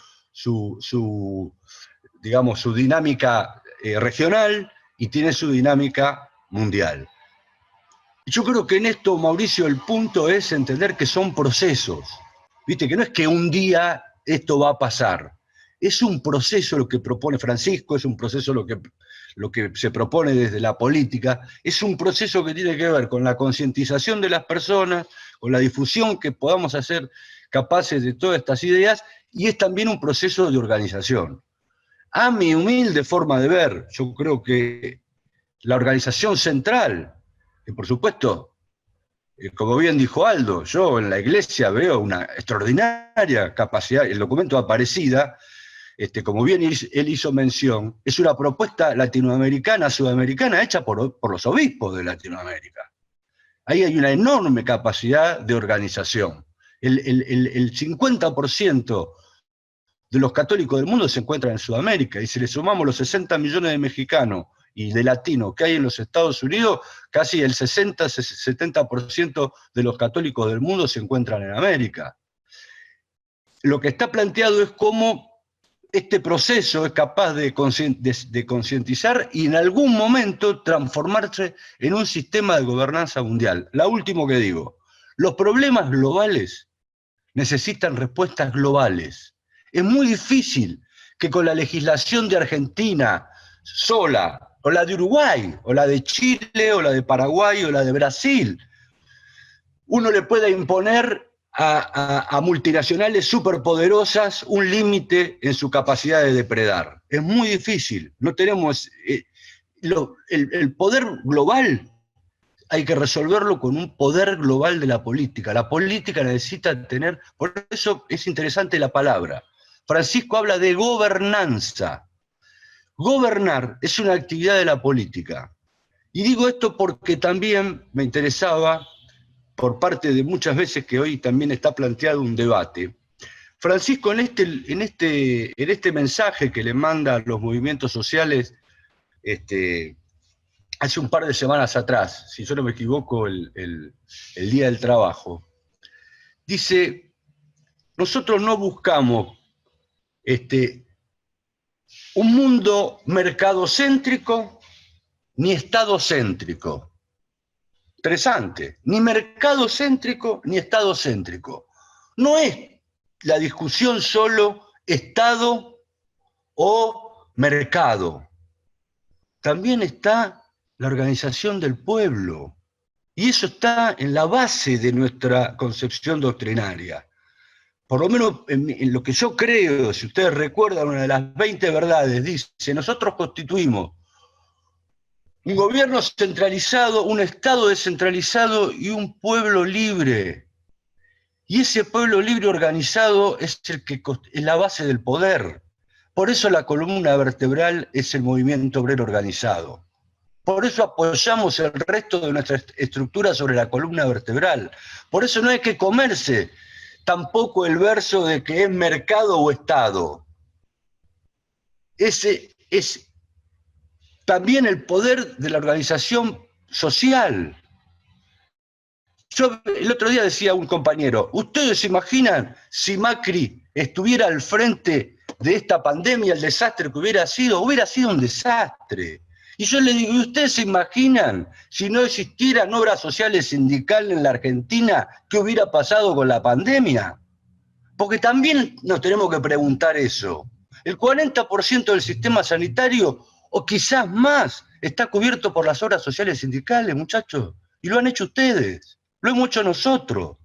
dinámica regional y tienen su dinámica mundial. Yo creo que en esto, Mauricio, el punto es entender que son procesos. Viste, que no es que un día esto va a pasar. Es un proceso lo que propone Francisco, es un proceso lo que se propone desde la política, es un proceso que tiene que ver con la concientización de las personas, con la difusión que podamos hacer capaces de todas estas ideas, y es también un proceso de organización. A mi humilde forma de ver, yo creo que la organización central, que por supuesto, como bien dijo Aldo, yo en la Iglesia veo una extraordinaria capacidad, el documento Aparecida, como bien él hizo mención, es una propuesta latinoamericana, sudamericana, hecha por los obispos de Latinoamérica. Ahí hay una enorme capacidad de organización. El 50% de los católicos del mundo se encuentran en Sudamérica, y si le sumamos los 60 millones de mexicanos y de latinos que hay en los Estados Unidos, casi el 60-70% de los católicos del mundo se encuentran en América. Lo que está planteado es cómo este proceso es capaz de concientizar y en algún momento transformarse en un sistema de gobernanza mundial. Lo último que digo, los problemas globales necesitan respuestas globales. Es muy difícil que con la legislación de Argentina sola, o la de Uruguay, o la de Chile, o la de Paraguay, o la de Brasil, uno le pueda imponer a multinacionales superpoderosas un límite en su capacidad de depredar. Es muy difícil. No tenemos el poder global, hay que resolverlo con un poder global de la política. La política necesita tener, por eso es interesante la palabra. Francisco habla de gobernanza. Gobernar es una actividad de la política. Y digo esto porque también me interesaba, por parte de muchas veces que hoy también está planteado un debate, Francisco en este mensaje que le manda a los movimientos sociales hace un par de semanas atrás, si yo no me equivoco, el Día del Trabajo, dice, nosotros no buscamos un mundo mercadocéntrico ni estadocéntrico. Interesante, ni mercadocéntrico ni estadocéntrico. No es la discusión solo Estado o mercado. También está la organización del pueblo. Y eso está en la base de nuestra concepción doctrinaria. Por lo menos en lo que yo creo, si ustedes recuerdan, una de las 20 verdades dice, nosotros constituimos un gobierno centralizado, un Estado descentralizado y un pueblo libre. Y ese pueblo libre organizado es la base del poder. Por eso la columna vertebral es el movimiento obrero organizado. Por eso apoyamos el resto de nuestra estructura sobre la columna vertebral. Por eso no hay que comerse tampoco el verso de que es mercado o Estado. Ese es también el poder de la organización social. Yo el otro día decía a un compañero, ¿ustedes se imaginan si Macri estuviera al frente de esta pandemia, el desastre que hubiera sido? Hubiera sido un desastre. Y yo le digo, ¿y ustedes se imaginan si no existieran obras sociales sindicales en la Argentina, qué hubiera pasado con la pandemia? Porque también nos tenemos que preguntar eso. El 40% del sistema sanitario, o quizás más, está cubierto por las obras sociales sindicales, muchachos. Y lo han hecho ustedes, lo hemos hecho nosotros.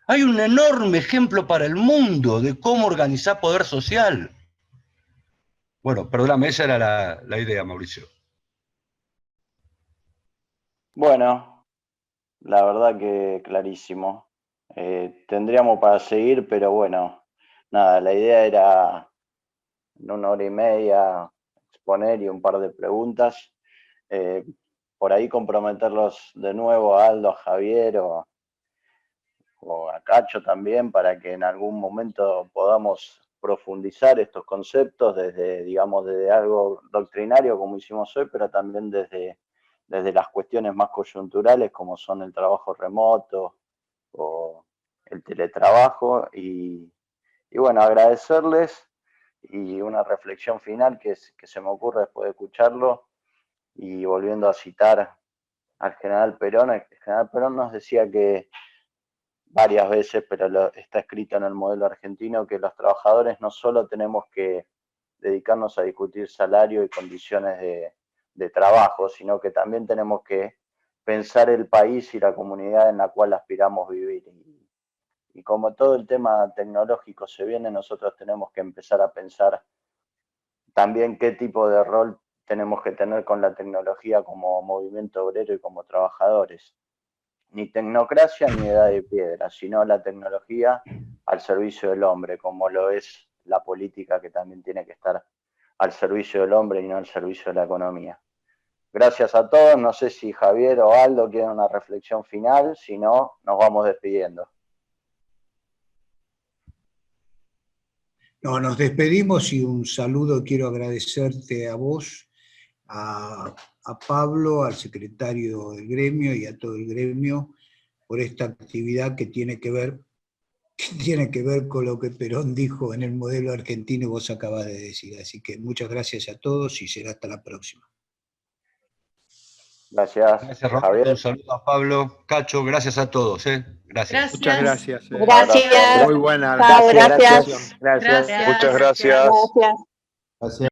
Hay un enorme ejemplo para el mundo de cómo organizar poder social. Bueno, perdóname, esa era la idea, Mauricio. Bueno, la verdad que clarísimo. Tendríamos para seguir, pero bueno, nada, la idea era en 1 hora y media exponer y un par de preguntas. Por ahí comprometerlos de nuevo a Aldo, a Javier o a Cacho también, para que en algún momento podamos profundizar estos conceptos desde, digamos, desde algo doctrinario como hicimos hoy, pero también desde las cuestiones más coyunturales como son el trabajo remoto o el teletrabajo. Y bueno, agradecerles, y una reflexión final que se me ocurre después de escucharlo, y volviendo a citar al general Perón. El general Perón nos decía que varias veces, pero está escrito en el modelo argentino, que los trabajadores no solo tenemos que dedicarnos a discutir salario y condiciones de trabajo, sino que también tenemos que pensar el país y la comunidad en la cual aspiramos vivir. Y como todo el tema tecnológico se viene, nosotros tenemos que empezar a pensar también qué tipo de rol tenemos que tener con la tecnología como movimiento obrero y como trabajadores. Ni tecnocracia ni edad de piedra, sino la tecnología al servicio del hombre, como lo es la política, que también tiene que estar al servicio del hombre y no al servicio de la economía. Gracias a todos. No sé si Javier o Aldo quieren una reflexión final, si no, nos vamos despidiendo. No, nos despedimos, y un saludo quiero agradecerte a vos, a Pablo, al secretario del gremio y a todo el gremio por esta actividad que tiene que ver con lo que Perón dijo en el modelo argentino y vos acabas de decir. Así que muchas gracias a todos y será hasta la próxima. Gracias. Gracias, Roberto. Un saludo a Pablo. Cacho, gracias a todos. Gracias. Muchas gracias. Gracias. Muy buena. Gracias. Gracias. Muchas gracias. Gracias.